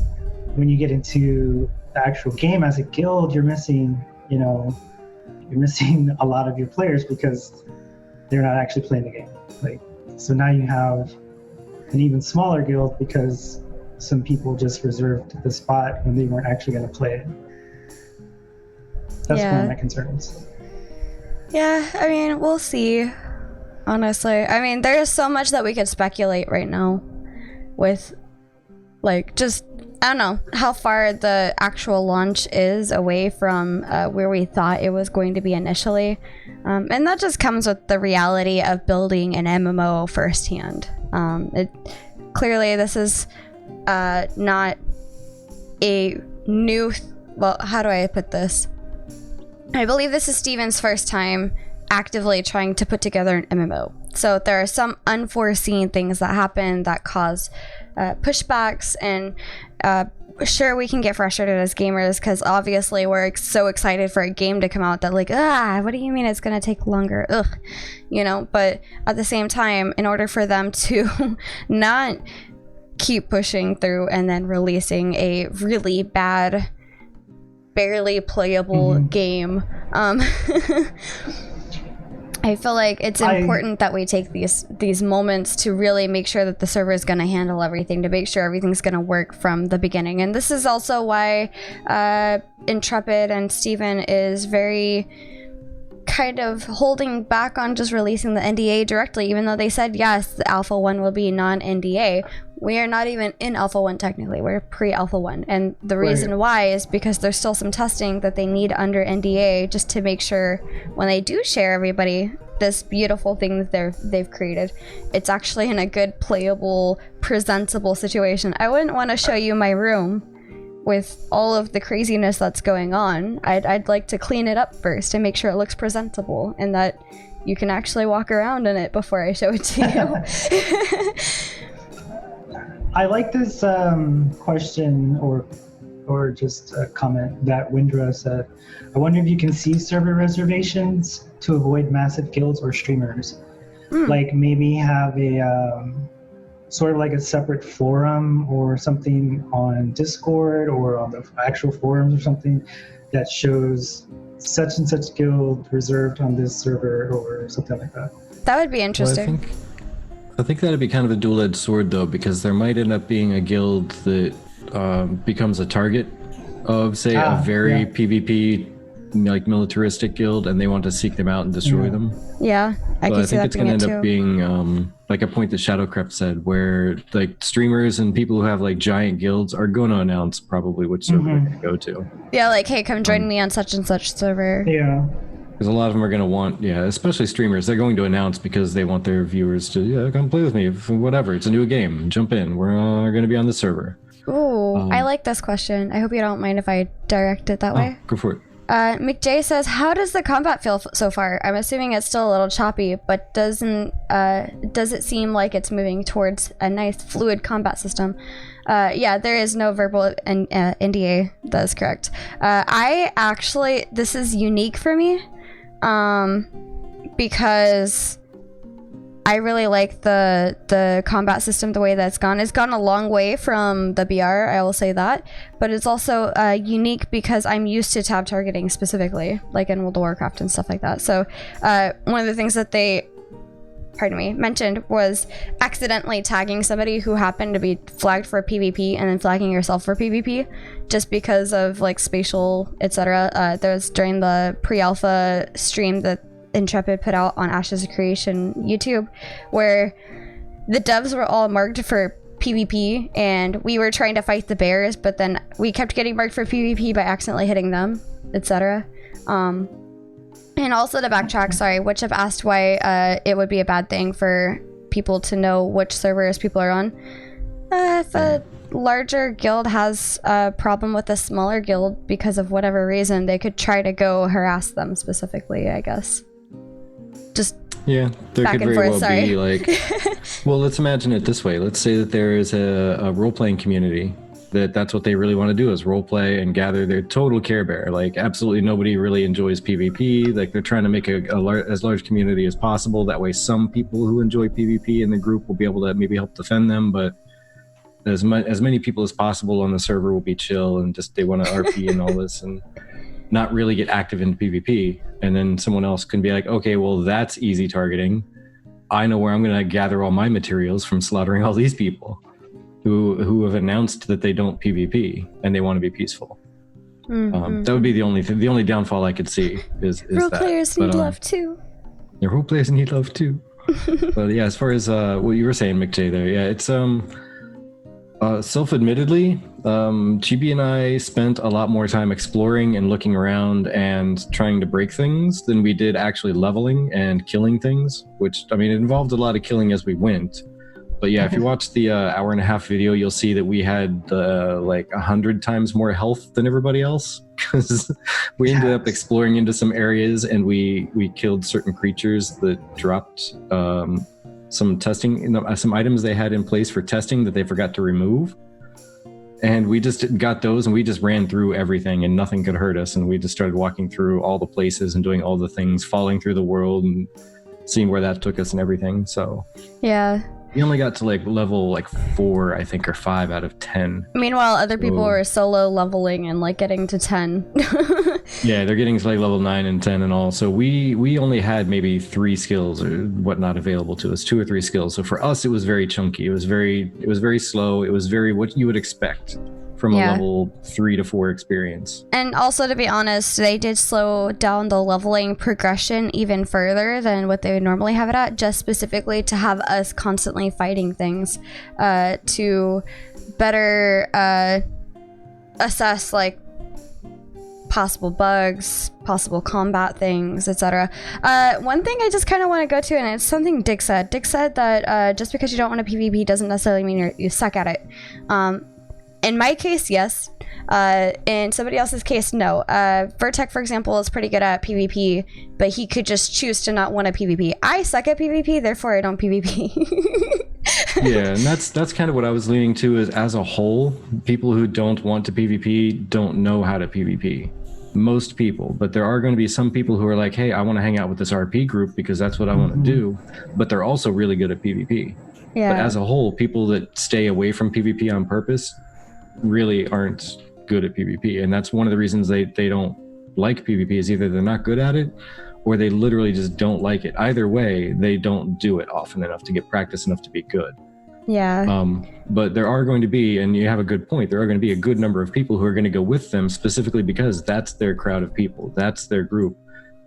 when you get into the actual game as a guild, you're missing a lot of your players because they're not actually playing the game. Like, so now you have an even smaller guild because some people just reserved the spot when they weren't actually going to play it. That's one of my concerns. Yeah, I mean, we'll see. Honestly, I mean, there's so much that we could speculate right now with, like, just, I don't know how far the actual launch is away from where we thought it was going to be initially. And that just comes with the reality of building an MMO firsthand. Clearly, this is not a new... Well, how do I put this? I believe this is Steven's first time actively trying to put together an MMO. So there are some unforeseen things that happen that cause pushbacks, and sure, we can get frustrated as gamers because obviously we're so excited for a game to come out that like, what do you mean it's gonna take longer? Ugh, you know. But at the same time, in order for them to not keep pushing through and then releasing a really bad, barely playable game, I feel like it's important that we take these moments to really make sure that the server is going to handle everything, to make sure everything's going to work from the beginning. And this is also why Intrepid and Steven is very kind of holding back on just releasing the NDA directly, even though they said yes, the Alpha 1 will be non-NDA. We are not even in Alpha 1 technically, we're pre-Alpha 1. And the reason why is because there's still some testing that they need under NDA just to make sure when they do share everybody this beautiful thing that they've created, it's actually in a good, playable, presentable situation. I wouldn't want to show you my room with all of the craziness that's going on. I'd like to clean it up first and make sure it looks presentable and that you can actually walk around in it before I show it to you. I like this question or just a comment that Windra said. I wonder if you can see server reservations to avoid massive guilds or streamers. Like maybe have a sort of like a separate forum or something on Discord or on the actual forums or something that shows such and such guild reserved on this server or something like that. That would be interesting. Well, I think that'd be kind of a dual-edged sword though, because there might end up being a guild that becomes a target of, say, a very PvP like militaristic guild, and they want to seek them out and destroy them. Yeah, I can see that. I think it's going to end up being like a point that Shadowcrept said, where like streamers and people who have like giant guilds are going to announce probably which server they're going to go to. Yeah, like, hey, come join me on such and such server. Yeah. Because a lot of them are going to want, especially streamers, they're going to announce because they want their viewers to, come play with me, whatever, it's a new game, jump in, we're going to be on the server. Ooh, I like this question. I hope you don't mind if I direct it that way. Go for it. McJ says, how does the combat feel so far? I'm assuming it's still a little choppy, but does it seem like it's moving towards a nice fluid combat system? Yeah, there is no verbal NDA. That is correct. This is unique for me, because I really like the combat system, the way that's gone. It's gone a long way from the BR, I will say that. But it's also unique because I'm used to tab targeting specifically, like in World of Warcraft and stuff like that. So one of the things that they, mentioned was accidentally tagging somebody who happened to be flagged for PvP and then flagging yourself for PvP just because of like spatial, etc. There was during the pre-alpha stream that Intrepid put out on Ashes of Creation YouTube, where the devs were all marked for PvP, and we were trying to fight the bears, but then we kept getting marked for PvP by accidentally hitting them, etc. And also to backtrack, sorry, Witchup asked why it would be a bad thing for people to know which servers people are on. If a larger guild has a problem with a smaller guild because of whatever reason, they could try to go harass them specifically, I guess. Just yeah, there back could and very forth, well sorry. be like, well, let's imagine it this way. Let's say that there is a role-playing community that's what they really want to do is role-play and gather their total Care Bear. Like absolutely nobody really enjoys PvP. Like they're trying to make as large community as possible. That way some people who enjoy PvP in the group will be able to maybe help defend them, but as many people as possible on the server will be chill and just they want to RP and all this and not really get active in PvP. And then someone else can be like, okay, well, that's easy targeting. I know where I'm going to gather all my materials from slaughtering all these people who have announced that they don't PvP and they want to be peaceful. That would be the only downfall I could see is role that. players need love too. Yeah, role players need love too. But yeah, as far as what you were saying, McJ, there, yeah, it's self-admittedly, Chibi and I spent a lot more time exploring and looking around and trying to break things than we did actually leveling and killing things, which, I mean, it involved a lot of killing as we went. But yeah, if you watch the hour and a half video, you'll see that we had like 100 times more health than everybody else because we ended up exploring into some areas and we killed certain creatures that dropped some items they had in place for testing that they forgot to remove. And we just got those and we just ran through everything and nothing could hurt us. And we just started walking through all the places and doing all the things, falling through the world and seeing where that took us and everything. So yeah. We only got to like level like 4, I think, or 5 out of 10. Meanwhile, other people were solo leveling and like getting to 10. Yeah, they're getting to like level 9 and 10 and all. So we only had maybe 3 skills or whatnot available to us, 2 or 3 skills. So for us, it was very chunky. It was very slow. It was very what you would expect from a level 3 to 4 experience. And also, to be honest, they did slow down the leveling progression even further than what they would normally have it at, just specifically to have us constantly fighting things to better assess like possible bugs, possible combat things, etc. One thing I just kind of want to go to, and it's something Dick said. Dick said that just because you don't want a PvP doesn't necessarily mean you suck at it. In my case, yes. In somebody else's case, no. Vertec, for example, is pretty good at PvP, but he could just choose to not want a PvP. I suck at PvP, therefore I don't PvP. Yeah, and that's kind of what I was leaning to is as a whole, people who don't want to PvP don't know how to PvP. Most people, but there are going to be some people who are like, hey, I want to hang out with this RP group because that's what I want to do, but they're also really good at PvP. Yeah. But as a whole, people that stay away from PvP on purpose really aren't good at PvP, and that's one of the reasons they don't like PvP is either they're not good at it or they literally just don't like it. Either way, they don't do it often enough to get practice enough to be good. Yeah. But there are going to be, and you have a good point, there are going to be a good number of people who are going to go with them specifically because that's their crowd of people, that's their group,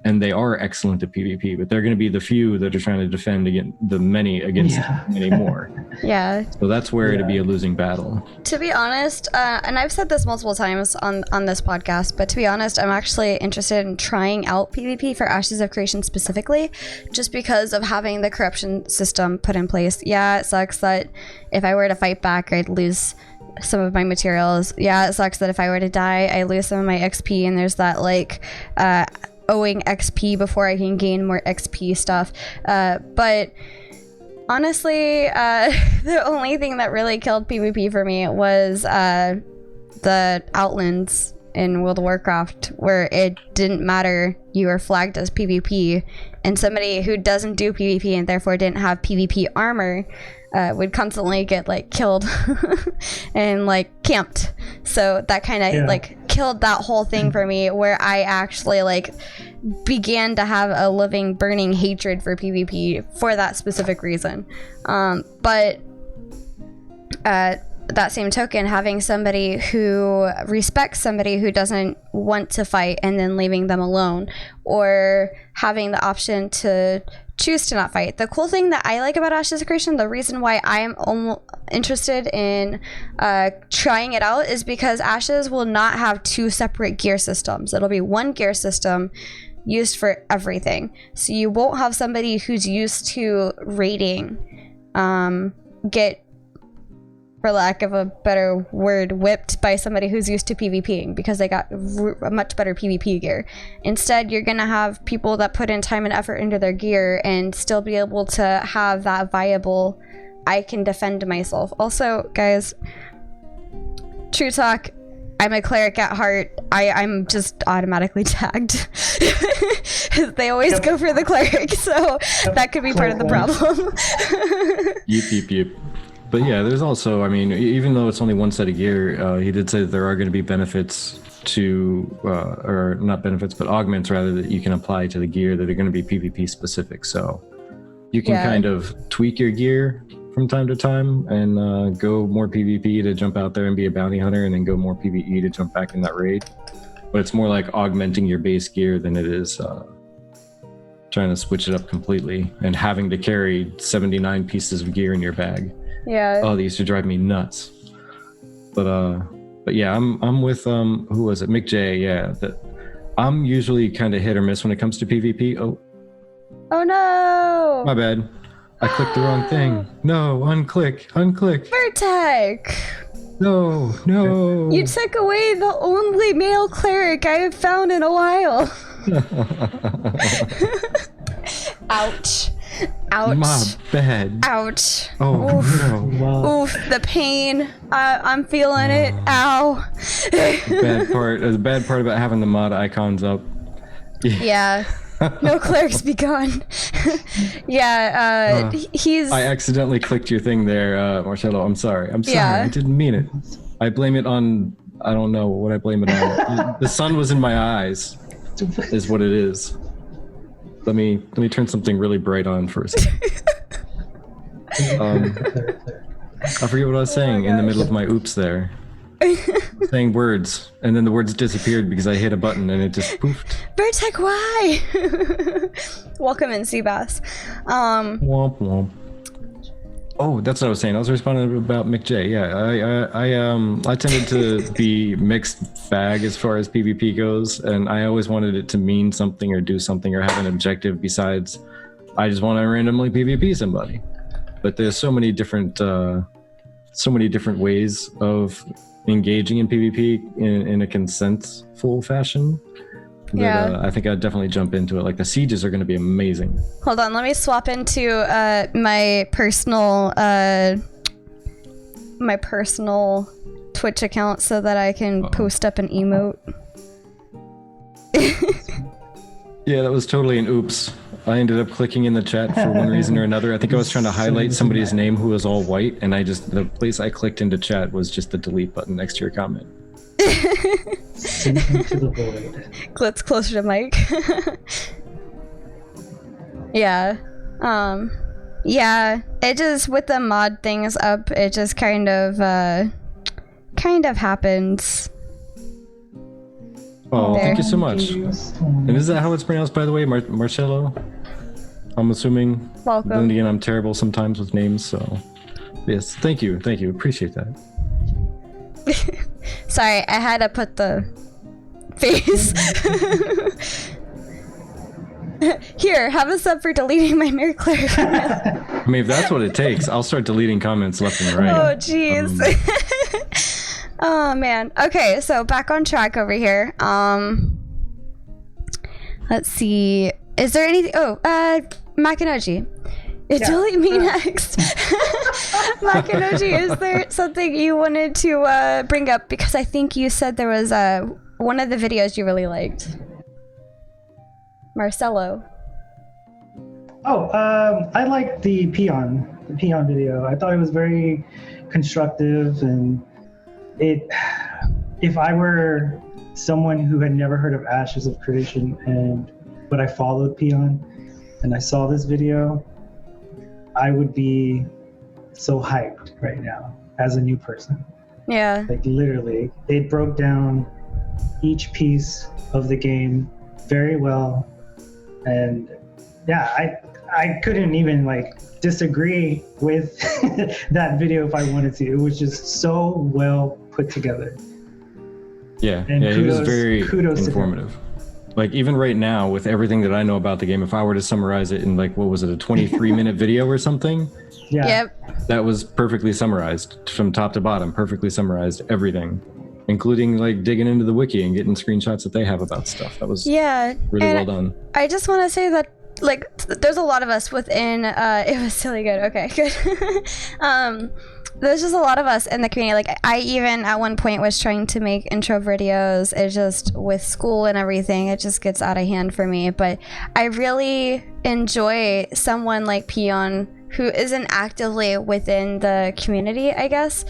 and they are excellent at PvP, but they're going to be the few that are trying to defend against the many more. Yeah. So that's where it'd be a losing battle. To be honest, and I've said this multiple times on this podcast, but to be honest, I'm actually interested in trying out PvP for Ashes of Creation specifically, just because of having the corruption system put in place. Yeah, it sucks that if I were to fight back, I'd lose some of my materials. Yeah, it sucks that if I were to die, I lose some of my XP, and there's that like owing XP before I can gain more XP stuff. But honestly, the only thing that really killed PvP for me was the Outlands in World of Warcraft, where it didn't matter, you were flagged as PvP, and somebody who doesn't do PvP and therefore didn't have PvP armor would constantly get like killed and like camped. So that kind of like killed that whole thing for me, where I actually like began to have a living burning hatred for PvP for that specific reason. But that same token, having somebody who respects somebody who doesn't want to fight and then leaving them alone, or having the option to choose to not fight. The cool thing that I like about Ashes of Creation, the reason why I am interested in trying it out, is because Ashes will not have two separate gear systems. It'll be one gear system used for everything. So you won't have somebody who's used to raiding get, for lack of a better word, whipped by somebody who's used to PvPing because they got a much better PvP gear. Instead, you're gonna have people that put in time and effort into their gear and still be able to have that viable, I can defend myself. Also, guys, true talk, I'm a cleric at heart. I'm just automatically tagged. They always go for the cleric, so that could be part of the problem. Yep. But yeah, there's also, I mean, even though it's only one set of gear, he did say that there are going to be benefits to, or not benefits, but augments rather, that you can apply to the gear that are going to be PvP specific. So you can kind of tweak your gear from time to time and go more PvP to jump out there and be a bounty hunter, and then go more PvE to jump back in that raid. But it's more like augmenting your base gear than it is trying to switch it up completely and having to carry 79 pieces of gear in your bag. Yeah. Oh, they used to drive me nuts. But yeah, I'm with who was it? Mick J. Yeah, I'm usually kind of hit or miss when it comes to PvP. Oh no! My bad. I clicked the wrong thing. No, unclick. Vertec! No. You took away the only male cleric I have found in a while. Ouch. My bad. Ouch. Oh, oof. no. Wow. Oof, the pain. I'm feeling it. Ow. The bad part about having the mod icons up. Yeah. No clerics be gone. Yeah, he's... I accidentally clicked your thing there, Marcello. I'm sorry. I didn't mean it. I blame it on... I don't know what I blame it on. The sun was in my eyes, is what it is. Let me turn something really bright on for a second. I forget what I was saying in the middle of my oops there. Saying words, and then the words disappeared because I hit a button and it just poofed. Vertec, why? Welcome in, Seabass. Womp womp. Oh, that's what I was saying. I was responding about Mick J. Yeah, I tended to be mixed bag as far as PvP goes, and I always wanted it to mean something or do something or have an objective besides I just want to randomly PvP somebody. But there's so many different ways of engaging in PvP in a consentful fashion. That, I think I'd definitely jump into it. Like the sieges are going to be amazing. Hold on, let me swap into my personal Twitch account so that I can post up an emote. Yeah, that was totally an oops. I ended up clicking in the chat for one reason or another. I think I was trying to highlight somebody's name who was all white, and the place I clicked into chat was just the delete button next to your comment. Into the void. Glitz closer to Mike. Yeah. Yeah. It just, with the mod things up, it just kind of happens. Oh, there. Thank you so much. And is that how it's pronounced, by the way, Marcello? I'm assuming. Welcome. Then again, I'm terrible sometimes with names, so yes, thank you, appreciate that. Sorry, I had to put the face. Here, have a sub for deleting my nerd cleric. I mean, if that's what it takes, I'll start deleting comments left and right. Oh, jeez. Oh, man. Okay, so back on track over here. Let's see. Is there anything? Oh, Makinoji. Delete me next. Makinoji, is there something you wanted to bring up? Because I think you said there was one of the videos you really liked. Marcello. Oh, I liked the peon video. I thought it was very constructive, and if I were someone who had never heard of Ashes of Creation but I followed peon and I saw this video, I would be so hyped right now. as a new person. Yeah. Like literally, it broke down each piece of the game very well, and yeah, I couldn't even like disagree with that video if I wanted to. It was just so well put together. Yeah, And it was very kudos informative. Like even right now, with everything that I know about the game, if I were to summarize it in like, what was it, a 23-minute video or something? Yeah. Yep. That was perfectly summarized from top to bottom, perfectly summarized everything, including like digging into the wiki and getting screenshots that they have about stuff. That was really well done. I just want to say that like there's a lot of us within it was really good. Okay, good. There's just a lot of us in the community. Like I even at one point was trying to make intro videos. It just with school and everything, it just gets out of hand for me. But I really enjoy someone like Peon who isn't actively within the community, I guess,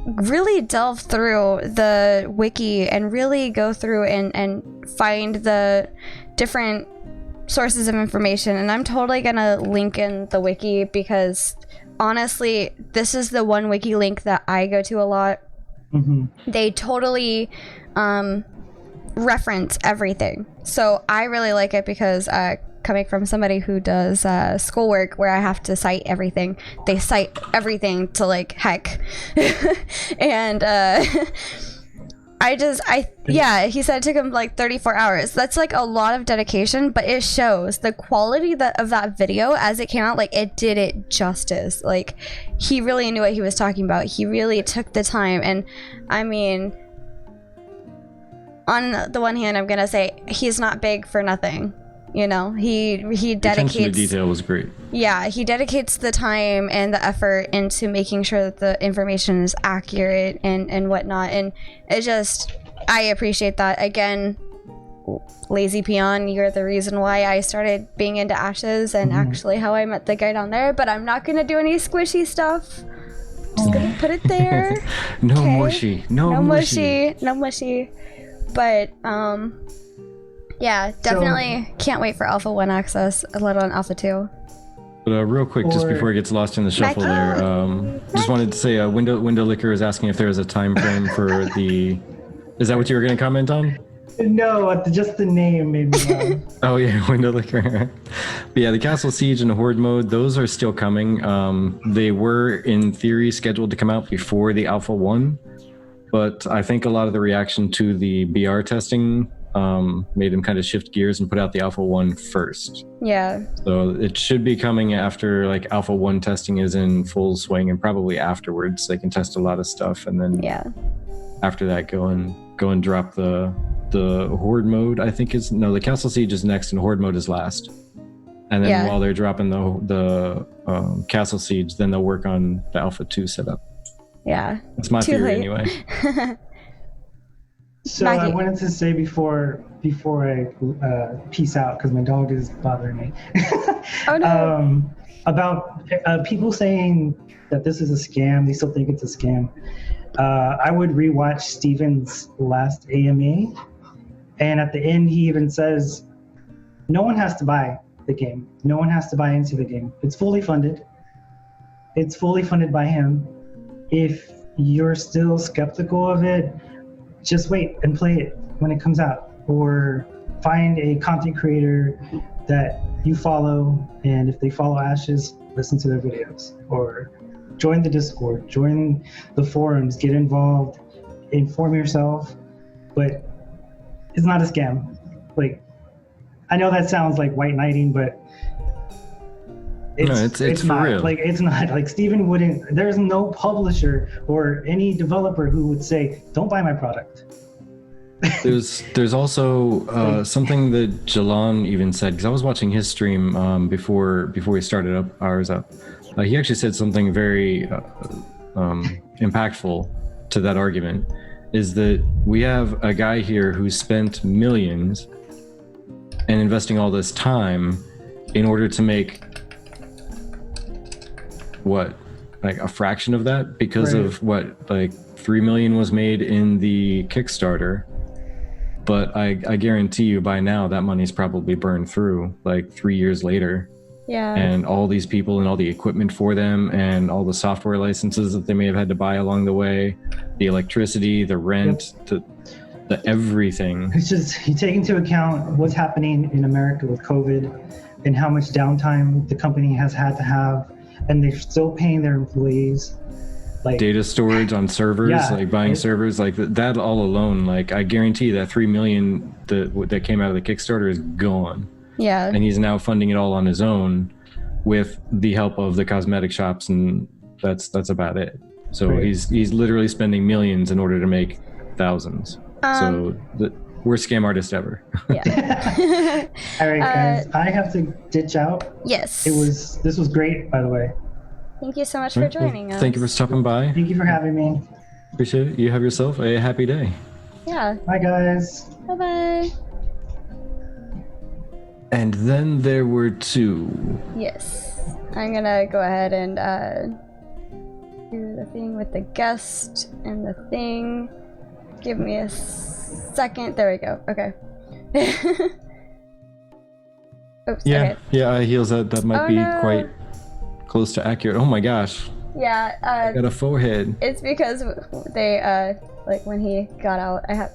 really delve through the wiki and really go through and find the different sources of information. And I'm totally gonna link in the wiki because honestly, this is the one wiki link that I go to a lot. Mm-hmm. They totally reference everything. So I really like it because coming from somebody who does schoolwork where I have to cite everything, they cite everything to like heck. And he said it took him like 34 hours. That's like a lot of dedication, but it shows the quality of that video as it came out. Like it did it justice. Like he really knew what he was talking about. He really took the time. And I mean, on the one hand, I'm gonna say he's not big for nothing. You know, he dedicates. Attention to detail was great. Yeah, he dedicates the time and the effort into making sure that the information is accurate and whatnot. And it just, I appreciate that. Again, Lazy Peon, you're the reason why I started being into Ashes and actually how I met the guy down there. But I'm not gonna do any squishy stuff. Just gonna put it there. No mushy. No mushy. But yeah, definitely can't wait for Alpha 1 access, let alone Alpha 2. But real quick, just before it gets lost in the shuffle there, just wanted to say Window Liquor is asking if there is a time frame for the... Is that what you were going to comment on? No, just the name made me laugh. Oh yeah, Window Liquor. But yeah, the Castle Siege and the Horde mode, those are still coming. They were, in theory, scheduled to come out before the Alpha 1, but I think a lot of the reaction to the BR testing made them kind of shift gears and put out the Alpha 1 first. Yeah. So it should be coming after like Alpha 1 testing is in full swing, and probably afterwards they can test a lot of stuff, and then after that go and drop the Horde mode. I think the Castle Siege is next and Horde mode is last. And then while they're dropping the Castle Siege, then they'll work on the Alpha 2 setup. Yeah. That's my theory anyway. So Maggie. I wanted to say before I peace out, because my dog is bothering me. Oh no. About people saying that this is a scam. They still think it's a scam. I would rewatch Steven's last AMA, and at the end he even says, no one has to buy the game. No one has to buy into the game. It's fully funded. It's fully funded by him. If you're still skeptical of it, just wait and play it when it comes out, or find a content creator that you follow, and if they follow Ashes, listen to their videos, or join the Discord, join the forums, get involved, inform yourself. But it's not a scam. Like, I know that sounds like white knighting, but it's for not real. Like, it's not like Steven wouldn't. There's no publisher or any developer who would say, "Don't buy my product." There's also something that Jalan even said, because I was watching his stream before we started up ours up. He actually said something very impactful to that argument. Is that we have a guy here who spent millions and investing all this time in order to make like a fraction of that, because of like 3 million was made in the Kickstarter, but I guarantee you by now that money's probably burned through like 3 years later. Yeah. And all these people and all the equipment for them and all the software licenses that they may have had to buy along the way, the electricity, the rent, the everything. It's just, you take into account what's happening in America with COVID and how much downtime the company has had to have, and they're still paying their employees. Like data storage on servers, like buying servers, like that all alone, like I guarantee that $3 million that came out of the Kickstarter is gone. Yeah. And he's now funding it all on his own with the help of the cosmetic shops, and that's about it. So he's literally spending millions in order to make thousands. So the worst scam artist ever. Yeah. All right, guys, I have to ditch out. Yes. This was great, by the way. Thank you so much for joining us. Thank you for stopping by. Thank you for having me. Appreciate it. You have yourself a happy day. Yeah. Bye, guys. Bye-bye. And then there were two. Yes. I'm gonna go ahead and do the thing with the guest and the thing. Give me a second. There we go. Okay. Oops. Yeah, Okay. yeah, heals that might be quite close to accurate. Oh my gosh. Yeah. I got a forehead. It's because they like when he got out. I have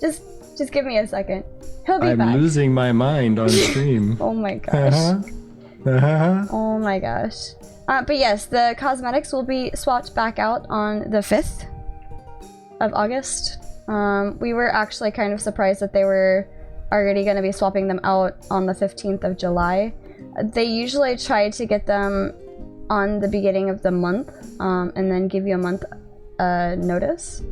just give me a second. He'll be back. I'm losing my mind on stream. Oh my gosh. Oh my gosh. But yes, the cosmetics will be swapped back out on the 5th of August. We were actually kind of surprised that they were already going to be swapping them out on the 15th of July. They usually try to get them on the beginning of the month, and then give you a month notice.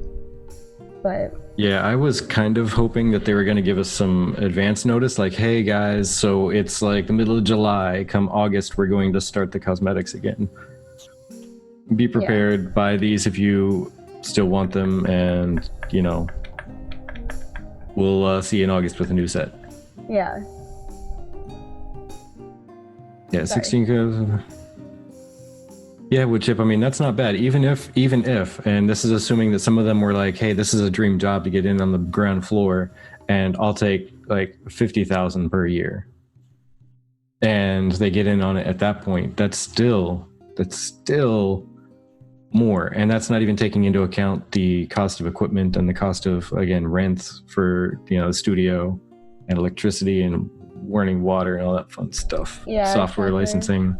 But yeah, I was kind of hoping that they were going to give us some advance notice, like, hey guys, so it's like the middle of July, come August, we're going to start the cosmetics again. Be prepared, buy these if you still want them, and, you know, we'll see you in August with a new set. yeah. Yeah, 16 Yeah, wood chip, I mean, that's not bad. Even if, and this is assuming that some of them were like, hey, this is a dream job to get in on the ground floor, and I'll take like 50,000 per year. And they get in on it at that point. That's still more. And that's not even taking into account the cost of equipment and the cost of, again, rent for, you know, the studio and electricity and running water and all that fun stuff. Yeah, software exactly. licensing.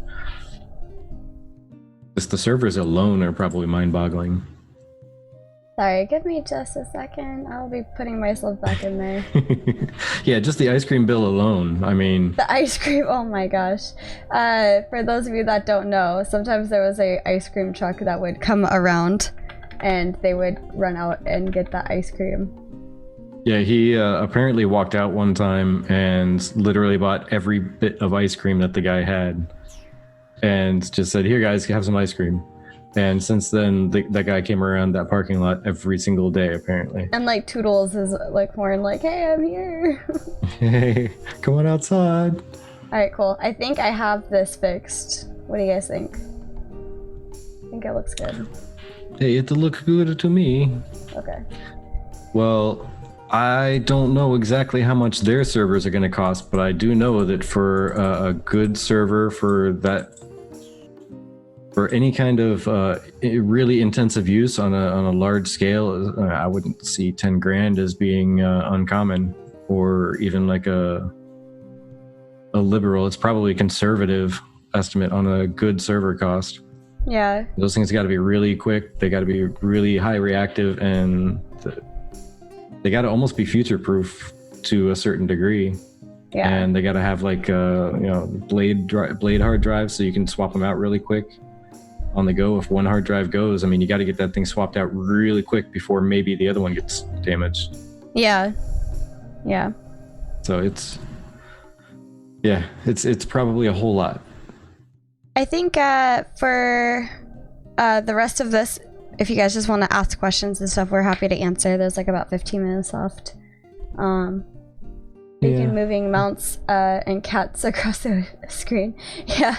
Just the servers alone are probably mind-boggling. Sorry, give me just a second. I'll be putting myself back in there. Yeah, just the ice cream bill alone. I mean, The ice cream, oh my gosh. For those of you that don't know, sometimes there was a ice cream truck that would come around and they would run out and get the ice cream. yeah, he apparently walked out one time and literally bought every bit of ice cream that the guy had and just said, here guys, have some ice cream. And since then, that guy came around that parking lot every single day, apparently. And like Toodles is like more like, hey, I'm here. Hey, come on outside. Alright, cool. I think I have this fixed. What do you guys think? I think it looks good. Hey, it look good to me. Okay. Well, I don't know exactly how much their servers are going to cost, but I do know that for a good server for that, for any kind of really intensive use on a large scale, I wouldn't see 10 grand as being uncommon, or even like a liberal. It's probably a conservative estimate on a good server cost. Yeah. Those things got to be really quick. They got to be really high reactive, and they got to almost be future proof to a certain degree. Yeah. And they got to have like blade hard drives, so you can swap them out really quick on the go. If one hard drive goes, I mean, you got to get that thing swapped out really quick before maybe the other one gets damaged. Yeah. Yeah. So it's probably a whole lot. I think for the rest of this, if you guys just want to ask questions and stuff, we're happy to answer. There's like about 15 minutes left. Begin moving mounts and cats across the screen. Yeah.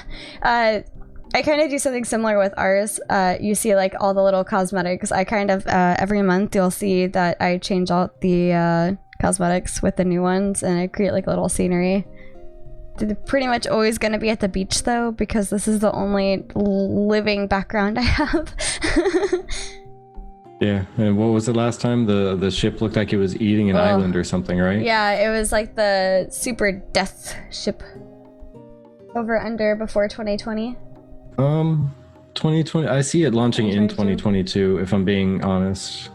I kind of do something similar with ours. You see like all the little cosmetics. I kind of, every month you'll see that I change out the cosmetics with the new ones, and I create like a little scenery. they're pretty much always going to be at the beach though, because this is the only living background I have. Yeah, and what was the last time the ship looked like it was eating an island or something, right? Yeah, it was like the super death ship. Over under before 2020. 2020. I see it launching in 2022. If I'm being honest,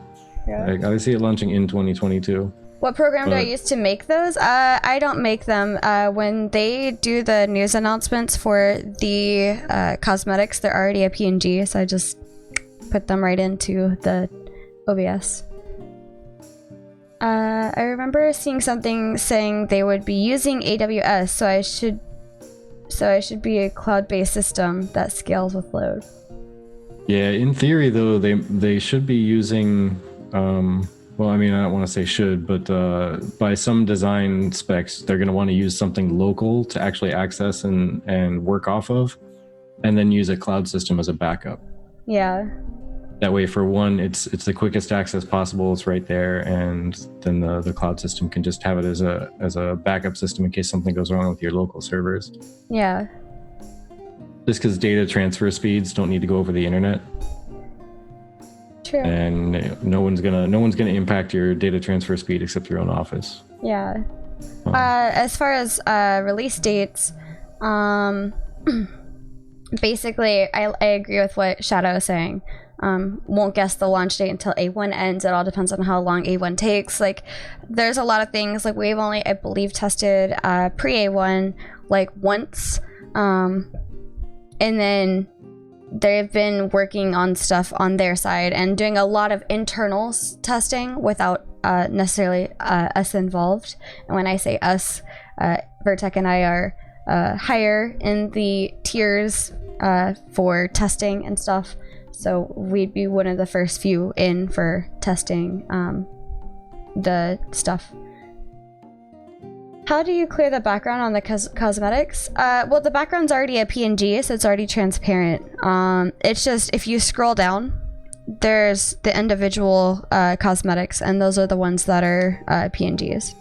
Yeah. I see it launching in 2022. What program do I use to make those? I don't make them. When they do the news announcements for the cosmetics, they're already a PNG, so I just put them right into the OBS. I remember seeing something saying they would be using AWS, so I should be a cloud-based system that scales with load. Yeah, in theory though, they should be using. Well, I mean, I don't want to say should, but by some design specs, they're going to want to use something local to actually access and work off of, and then use a cloud system as a backup. Yeah. That way, for one, it's the quickest access possible. It's right there, and then the cloud system can just have it as a backup system in case something goes wrong with your local servers. Yeah. Just because data transfer speeds don't need to go over the internet. True. And no one's gonna impact your data transfer speed except your own office. Yeah. As far as release dates, basically, I agree with what Shadow is saying. Won't guess the launch date until A1 ends. It all depends on how long A1 takes. Like, there's a lot of things. Like, we've only, I believe, tested pre-A1 like once, and then they've been working on stuff on their side and doing a lot of internal testing without necessarily us involved. And when I say us, Vertec and I are higher in the tiers for testing and stuff. So we'd be one of the first few in for testing the stuff. How do you clear the background on the cosmetics? Well, the background's already a PNG, so it's already transparent. It's just, if you scroll down, there's the individual cosmetics, and those are the ones that are PNGs.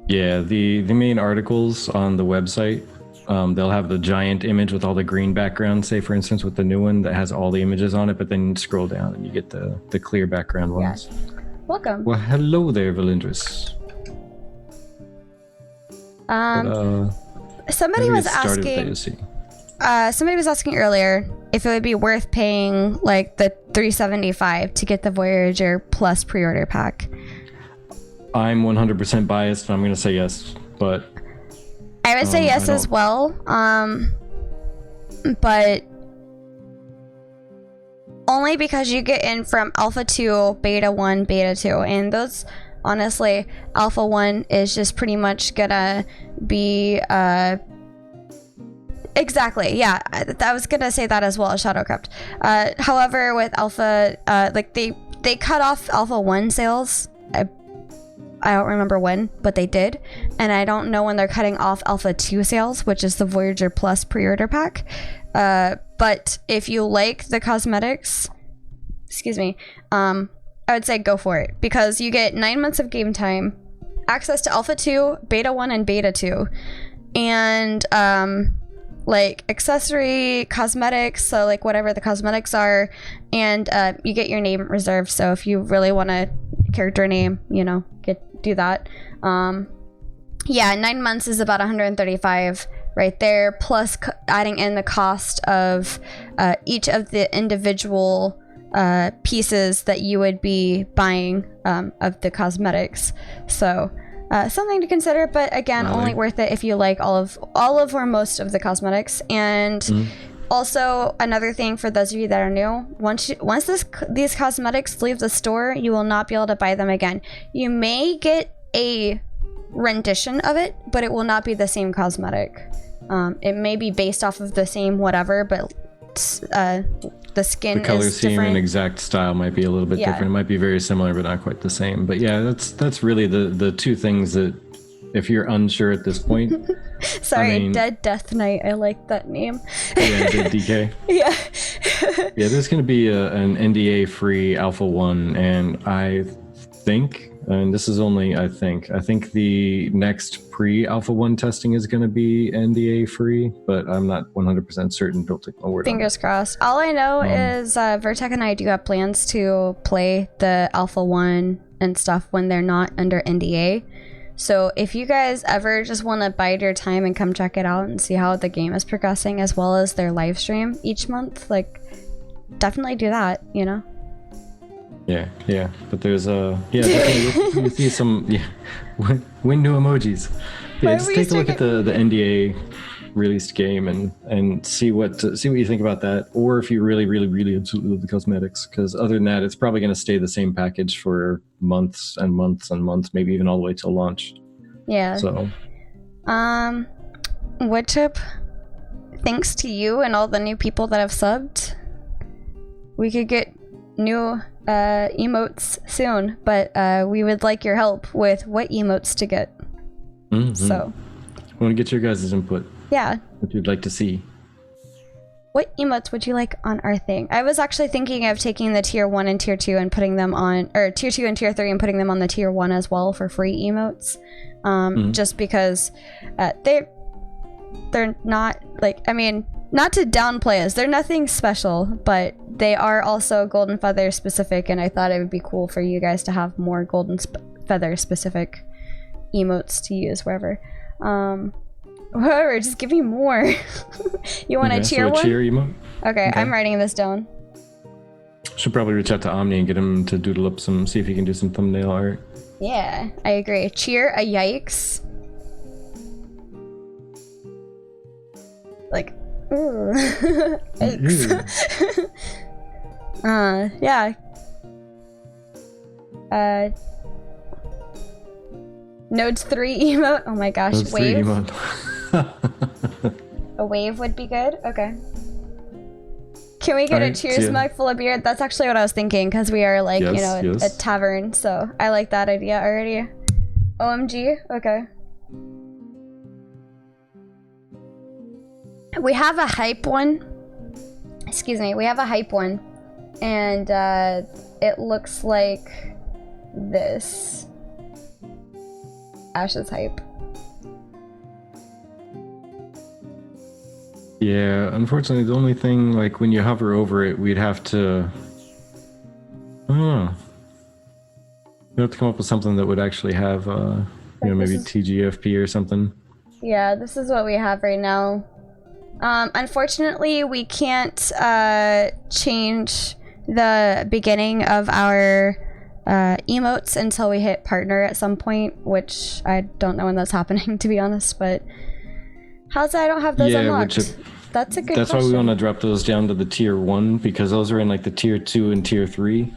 Yeah, the main articles on the website, they'll have the giant image with all the green background, say for instance with the new one that has all the images on it, but then you scroll down and you get the clear background ones. Yeah. Welcome. Well, hello there, Valindris. Somebody was asking. Somebody was asking earlier if it would be worth paying like the $375 to get the Voyager Plus pre-order pack. I'm 100% biased, and I'm going to say yes, but I would say yes as well. But only because you get in from Alpha 2, Beta 1, Beta 2, and those. Honestly, Alpha 1 is just pretty much gonna be, exactly, yeah, I was gonna say that as well as Shadowcraft. However, with Alpha, like, they cut off Alpha 1 sales, I don't remember when, but they did, and I don't know when they're cutting off Alpha 2 sales, which is the Voyager Plus pre-order pack, but if you like the cosmetics, excuse me, I would say go for it, because you get 9 months of game time, access to Alpha 2, Beta 1, and Beta 2, and like accessory cosmetics, so like whatever the cosmetics are, and you get your name reserved, so if you really want a character name, you know, do that. Yeah, 9 months is about $135 right there, plus adding in the cost of each of the individual pieces that you would be buying of the cosmetics. So something to consider, but again, only worth it if you like all of or most of the cosmetics. And also another thing for those of you that are new, once these cosmetics leave the store, you will not be able to buy them again. You may get a rendition of it, but it will not be the same cosmetic. It may be based off of the same whatever, but the skin, the color is scheme different. and exact style might be a little bit different. It might be very similar, but not quite the same. But yeah, that's really the two things that, if you're unsure at this point. Sorry, I mean, Dead Death Knight. I like that name. Yeah, Dead DK. Yeah. Yeah, there's going to be an NDA-free Alpha 1, and I think and this is only I think the next pre-alpha 1 testing is going to be NDA free, but I'm not 100% certain. Don't take my word on it. Fingers crossed. All I know is Vertec and I do have plans to play the alpha 1 and stuff when they're not under NDA. So if you guys ever just want to bide your time and come check it out and see how the game is progressing, as well as their live stream each month, like, definitely do that, you know? Yeah, but there's definitely you see some window emojis. Yeah, just take a look at the NDA released game and see what you think about that, or if you really absolutely love the cosmetics, because other than that, it's probably going to stay the same package for months and months and months, maybe even all the way till launch. Yeah. So, Woodchip, thanks to you and all the new people that have subbed, we could get new emotes soon, but we would like your help with what emotes to get. So I want to get your guys' input. Yeah. What you'd like to see. What emotes would you like on our thing? I was actually thinking of taking the tier 1 and tier 2 and putting them on, or tier 2 and tier 3 and putting them on the tier 1 as well for free emotes. Just because they're not, like, I mean, not to downplay us, they're nothing special, but they are also Golden Feather specific, and I thought it would be cool for you guys to have more Golden Feather specific emotes to use wherever. Whatever, just give me more. You want a tier 1? Tier emote? Okay, I'm writing this down. Should probably reach out to Omni and get him to doodle up some, see if he can do some thumbnail art. Yeah, I agree. Cheer a yikes. Like, yikes. Yeah. Nodes 3 emote. Oh my gosh, Nodes wave. 3 emote. A wave would be good. Okay. Can we get a cheers mug full of beer? That's actually what I was thinking, because we are like, a tavern. So I like that idea already. OMG. Okay. We have a hype one. Excuse me. We have a hype one, and it looks like this. Ash's hype. Yeah, unfortunately, the only thing, like, when you hover over it, we'd have to... I don't know. We'd have to come up with something that would actually have, maybe TGFP or something. Yeah, this is what we have right now. Unfortunately, we can't change the beginning of our emotes until we hit partner at some point, which I don't know when that's happening, to be honest, but how's that I don't have those unlocked? That's a good question. That's why we want to drop those down to the tier 1, because those are in like the tier 2 and tier 3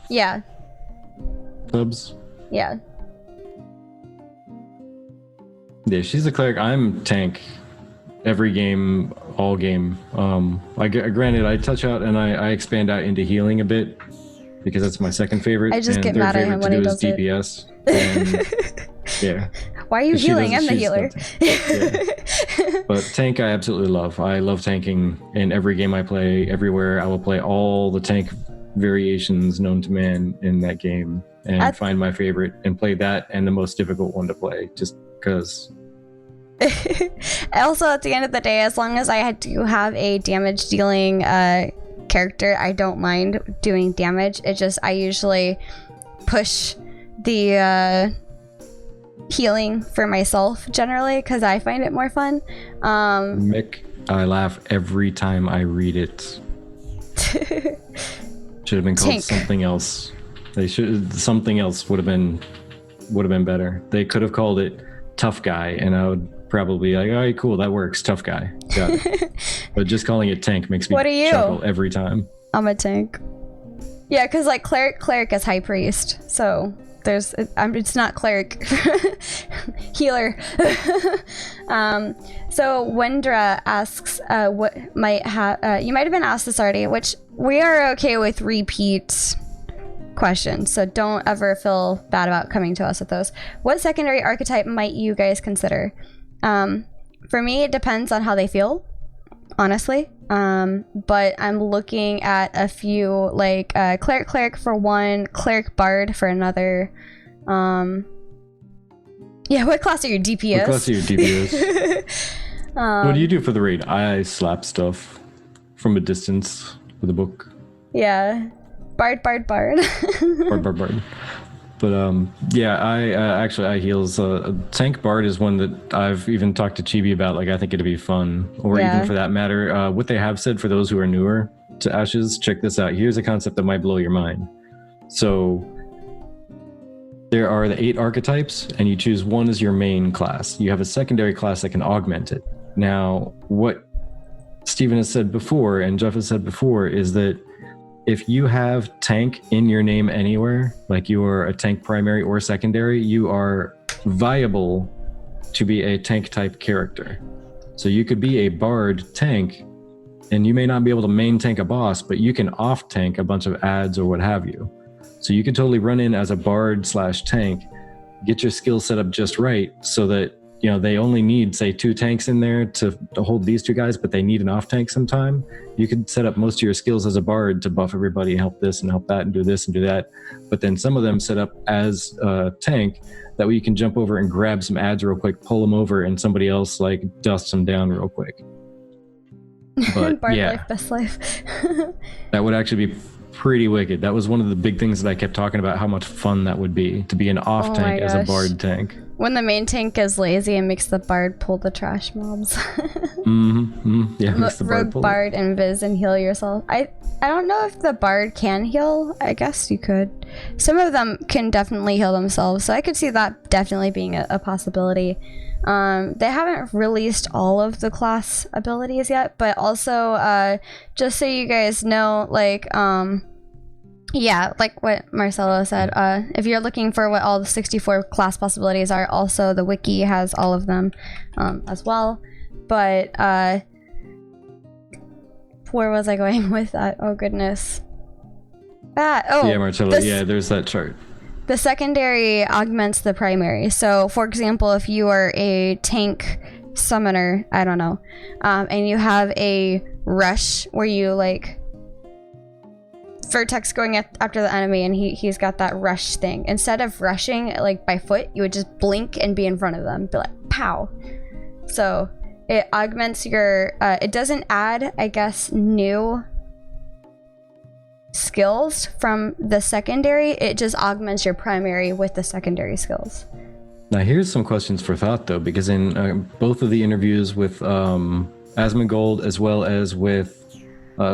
subs. Yeah, she's a cleric. I'm tank. Every game, all game. Granted, I touch out and I expand out into healing a bit, because that's my second favorite. I just get mad at him when he does DPS. And, yeah. Why are you healing? I'm the healer. But tank, I absolutely love. I love tanking in every game I play, everywhere. I will play all the tank variations known to man in that game, and find my favorite and play that and the most difficult one to play, just because. Also, at the end of the day, as long as I do have a damage dealing character, I don't mind doing damage. It just, I usually push the healing for myself generally, because I find it more fun. Mick, I laugh every time I read it. Should have been called something else. Something else would have been better. They could have called it Tough Guy, and I would probably be like, all right, cool, that works. Tough Guy. Got it. But just calling it tank makes me chuckle every time. I'm a tank. Yeah, because like cleric is high priest, so there's it's not cleric. Healer. So Wendra asks, what might have you might have been asked this already, which we are okay with repeat questions, so don't ever feel bad about coming to us with those. What secondary archetype might you guys consider? For me, it depends on how they feel, honestly. But I'm looking at a few, like cleric for one, cleric bard for another, Yeah, what class are you? DPS? What class are you, DPS? What do you do for the raid? I slap stuff from a distance with a book. Yeah. Bard. Bard. But yeah, I heals. Tank Bard is one that I've even talked to Chibi about. Like, I think it'd be fun, or even for that matter, what they have said for those who are newer to Ashes. Check this out. Here's a concept that might blow your mind. So there are the 8 archetypes, and you choose one as your main class. You have a secondary class that can augment it. Now, what Steven has said before, and Jeff has said before, is that if you have tank in your name anywhere, like you are a tank primary or secondary, you are viable to be a tank type character. So you could be a bard tank, and you may not be able to main tank a boss, but you can off tank a bunch of ads or what have you. So you could totally run in as a bard / tank, get your skill set up just right so that, you know, they only need, say, 2 tanks in there to hold these 2 guys, but they need an off tank sometime. You could set up most of your skills as a bard to buff everybody, help this and help that and do this and do that. But then some of them set up as a tank. That way you can jump over and grab some ads real quick, pull them over, and somebody else like dusts them down real quick. But Bard yeah, life, best life. that would actually be pretty wicked. That was one of the big things that I kept talking about, how much fun that would be to be an off tank as a bard tank. When the main tank is lazy and makes the bard pull the trash mobs. Yeah, makes the bard pull. Bard, invis, and heal yourself. I don't know if the bard can heal. I guess you could. Some of them can definitely heal themselves, so I could see that definitely being a possibility. They haven't released all of the class abilities yet, but also just so you guys know, like yeah, like what Marcelo said, if you're looking for what all the 64 class possibilities are, also the wiki has all of them as well. But where was I going with that? Oh goodness. Yeah, Marcelo, there's that chart. The secondary augments the primary. So, for example, if you are a tank summoner, I don't know, and you have a rush where you like Vertex going after the enemy, and he's got that rush thing. Instead of rushing like by foot, you would just blink and be in front of them, be like pow. So it augments your. It doesn't add, I guess, new skills from the secondary. It just augments your primary with the secondary skills. Now here's some questions for thought though, because in both of the interviews with Asmongold as well as with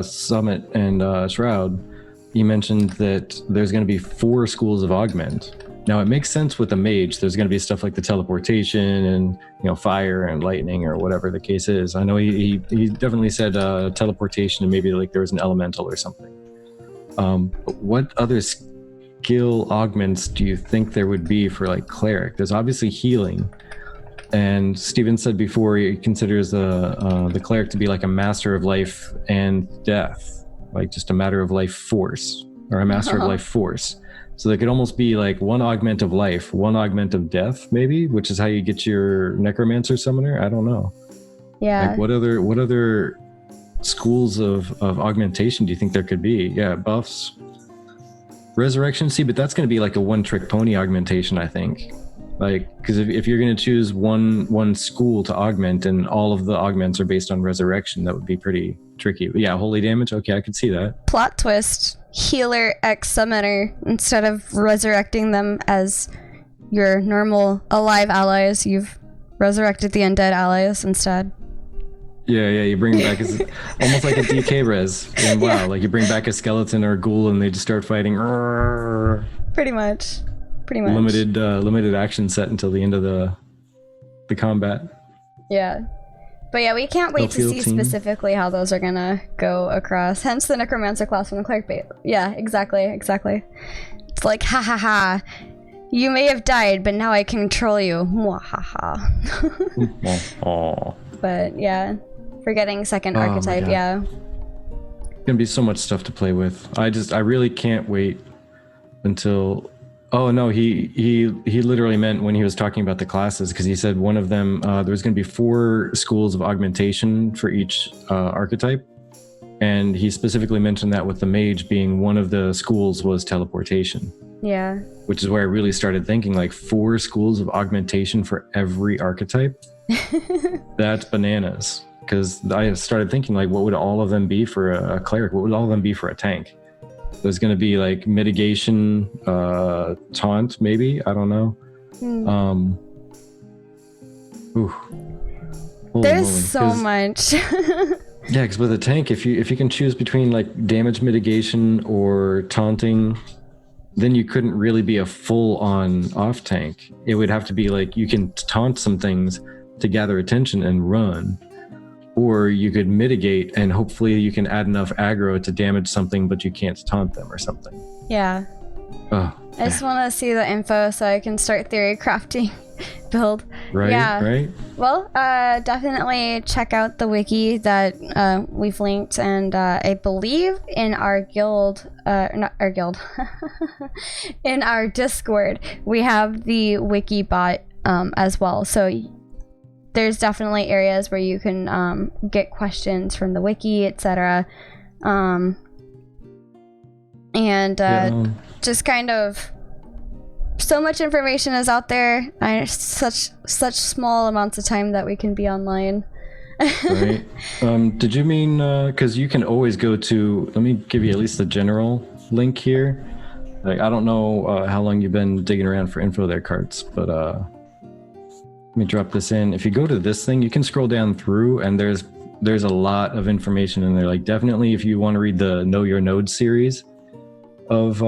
Summit and Shroud, you mentioned that there's going to be 4 schools of augment. Now it makes sense with the mage. There's going to be stuff like the teleportation and, you know, fire and lightning or whatever the case is. I know he definitely said teleportation, and maybe like there was an elemental or something. But what other skill augments do you think there would be for like cleric? There's obviously healing, and Steven said before he considers the cleric to be like a master of life and death, like just a matter of life force, or a master of life force. So there could almost be like 1 augment of life, 1 augment of death, maybe, which is how you get your necromancer summoner. I don't know. Yeah. Like what other schools of augmentation do you think there could be? Yeah, buffs, resurrection. See, but that's going to be like a one-trick pony augmentation, I think. Like, because if you're going to choose one school to augment, and all of the augments are based on resurrection, that would be pretty tricky. But yeah, holy damage. Okay, I could see that. Plot twist: healer X summoner. Instead of resurrecting them as your normal alive allies, you've resurrected the undead allies instead. Yeah, you bring them back as almost like a DK res. And wow, like you bring back a skeleton or a ghoul and they just start fighting. Pretty much. Limited action set until the end of the combat. Yeah. But yeah, we can't wait to see specifically how those are gonna go across. Hence the necromancer class from the cleric bait. Yeah, exactly. It's like, ha ha ha. You may have died, but now I control you. Mwahaha. But yeah, forgetting second archetype, yeah. Gonna be so much stuff to play with. I really can't wait until. Oh no, he literally meant when he was talking about the classes, because he said one of them there's going to be 4 schools of augmentation for each archetype, and he specifically mentioned that with the mage being one of the schools was teleportation. Yeah. Which is where I really started thinking, like, 4 schools of augmentation for every archetype. That's bananas. Because I started thinking, like, what would all of them be for a cleric? What would all of them be for a tank? There's going to be like mitigation, taunt, maybe. I don't know. There's so much. Yeah, because with a tank, if you can choose between like damage mitigation or taunting, then you couldn't really be a full-on off tank. It would have to be like you can taunt some things to gather attention and run. Or you could mitigate and hopefully you can add enough aggro to damage something, but you can't taunt them or something. Yeah. Oh, I just want to see the info so I can start theory crafting build. Right, yeah. right. Well, definitely check out the wiki that we've linked, and I believe in our guild, not our guild, in our Discord, we have the wiki bot as well. So there's definitely areas where you can get questions from the wiki, etc. Just kind of so much information is out there. Such small amounts of time that we can be online. Right. Did you mean because you can always go to? Let me give you at least the general link here. Like, I don't know how long you've been digging around for info there, Carts, but let me drop this in. If you go to this thing, you can scroll down through, and there's a lot of information in there. Like, definitely, if you want to read the Know Your Node series of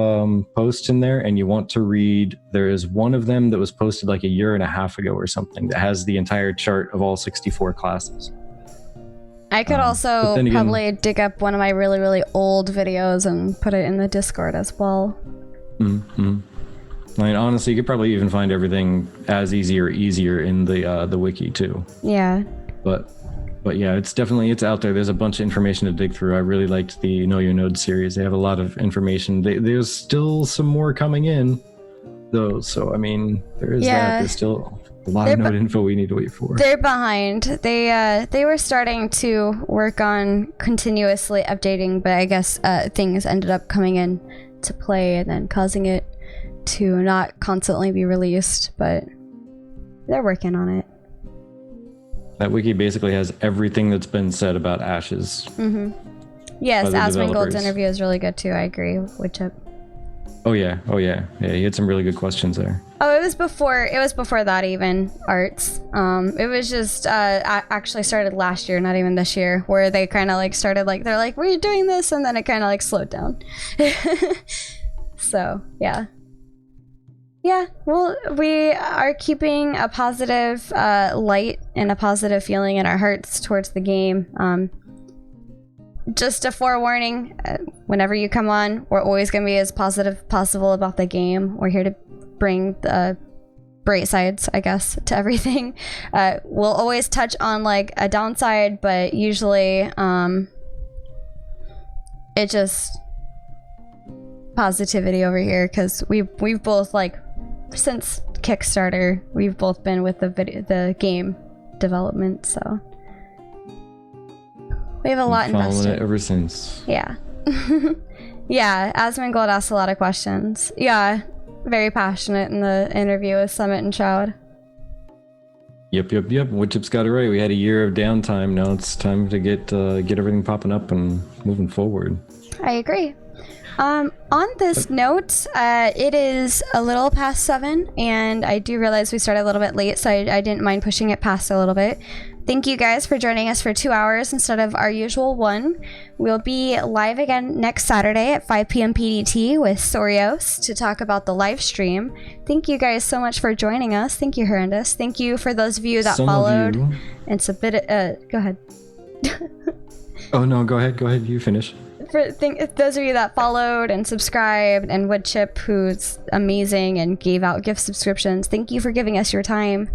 posts in there, and you want to read, there is one of them that was posted like a year and a half ago or something that has the entire chart of all 64 classes. I could also probably dig up one of my really, really old videos and put it in the Discord as well. Mm-hmm. I mean, honestly, you could probably even find everything as easy or easier in the wiki too. Yeah. But yeah, it's out there. There's a bunch of information to dig through. I really liked the Know Your Node series. They have a lot of information. There's still some more coming in, though. So I mean, there is that. There's still a lot of node info we need to wait for. They're behind. They were starting to work on continuously updating, but I guess things ended up coming in to play and then causing it to not constantly be released. But they're working on it. That wiki basically has everything that's been said about Ashes. Mm-hmm. Yes, Asmongold's interview is really good too. I agree with Chip. Oh yeah. He had some really good questions there. Oh, it was before that even, Arts. It was just actually started last year, not even this year, where they kind of like started like they're like, we're doing this, and then it kind of like slowed down. So yeah. Yeah, well, we are keeping a positive light and a positive feeling in our hearts towards the game. Just a forewarning, whenever you come on, we're always going to be as positive as possible about the game. We're here to bring the bright sides, I guess, to everything. We'll always touch on like a downside, but usually it just positivity over here, because we've both like since Kickstarter we've both been with the game development, so we have a lot invested. Following it ever since. Yeah. Yeah, Asmongold asked a lot of questions. Yeah, very passionate in the interview with Summit and Shroud. Yep. Woodchip's got it right. We had a year of downtime. Now it's time to get everything popping up and moving forward. I agree. On this note, it is a little past 7, and I do realize we started a little bit late, so I didn't mind pushing it past a little bit. Thank you guys for joining us for 2 hours instead of our usual 1. We'll be live again next Saturday at 5 p.m. PDT with Sorios to talk about the live stream. Thank you guys so much for joining us. Thank you, Horrendous. Thank you for those of you that followed and submitted. Go ahead. Oh no, go ahead. You finish. For those of you that followed and subscribed, and Woodchip, who's amazing and gave out gift subscriptions, thank you for giving us your time,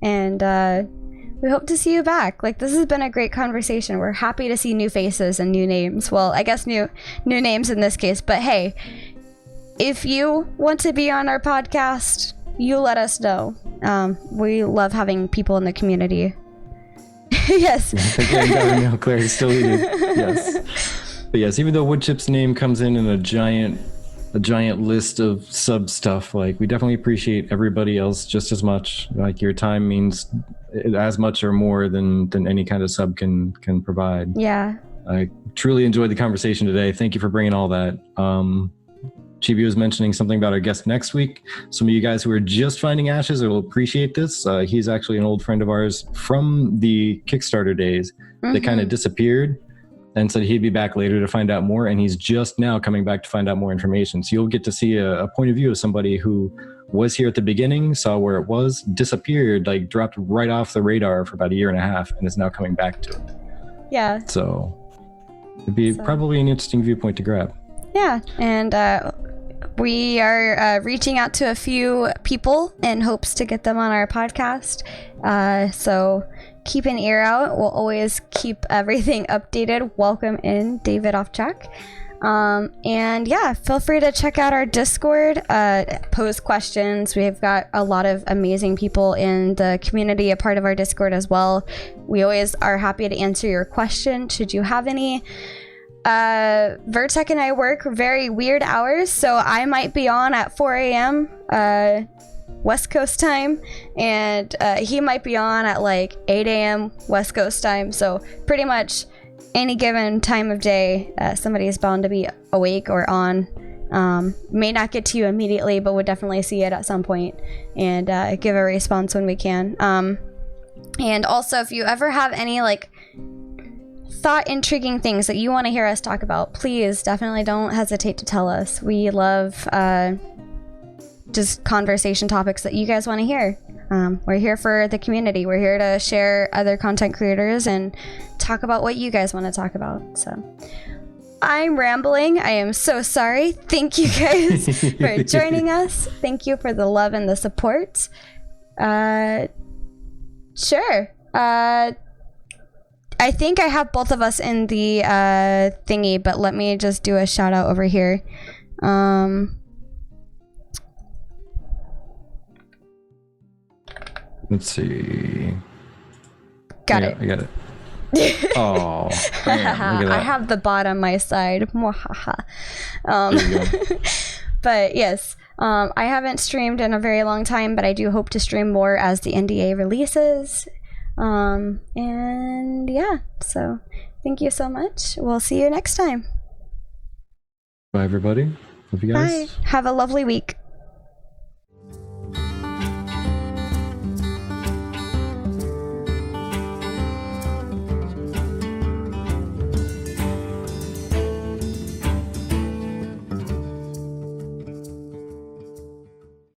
and we hope to see you back. Like, this has been a great conversation. We're happy to see new faces and new names. Well, I guess new names in this case, but hey, if you want to be on our podcast, you let us know. We love having people in the community. Yes. No, Claire is still eating. Yes. But yes, even though Woodchip's name comes in a giant a giant list of sub stuff. Like, we definitely appreciate everybody else just as much. Like, your time means as much or more than any kind of sub can provide. Yeah. I truly enjoyed the conversation today. Thank you for bringing all that. Chibi was mentioning something about our guest next week. Some of you guys who are just finding Ashes will appreciate this. He's actually an old friend of ours from the Kickstarter days. They kind of disappeared and said he'd be back later to find out more, and he's just now coming back to find out more information. So you'll get to see a point of view of somebody who was here at the beginning, saw where it was, disappeared, like dropped right off the radar for about 1.5 years, and is now coming back to it. Yeah. So it'd be probably an interesting viewpoint to grab. Yeah, and we are reaching out to a few people in hopes to get them on our podcast. So keep an ear out. We'll always keep everything updated. Welcome in, David Off Track. And yeah, feel free to check out our Discord, pose questions. We've got a lot of amazing people in the community, a part of our Discord as well. We always are happy to answer your question should you have any. Vertec and I work very weird hours, so I might be on at 4 a.m. West Coast time, and he might be on at like 8 a.m. West Coast time. So pretty much any given time of day, somebody is bound to be awake or on. May not get to you immediately, but would definitely see it at some point and give a response when we can. And also, if you ever have any like thought-intriguing things that you want to hear us talk about, please definitely don't hesitate to tell us. We love just conversation topics that you guys want to hear. We're here for the community. We're here to share other content creators and talk about what you guys want to talk about. So I'm rambling. I am so sorry. Thank you guys for joining us. Thank you for the love and the support. Sure. I think I have both of us in the thingy, but let me just do a shout out over here. Let's see. Got it. I got it. Oh, man, look at that. I have the bot on my side. But yes, I haven't streamed in a very long time, but I do hope to stream more as the NDA releases. And yeah, so thank you so much. We'll see you next time. Bye, everybody. Love you guys. Bye. Have a lovely week.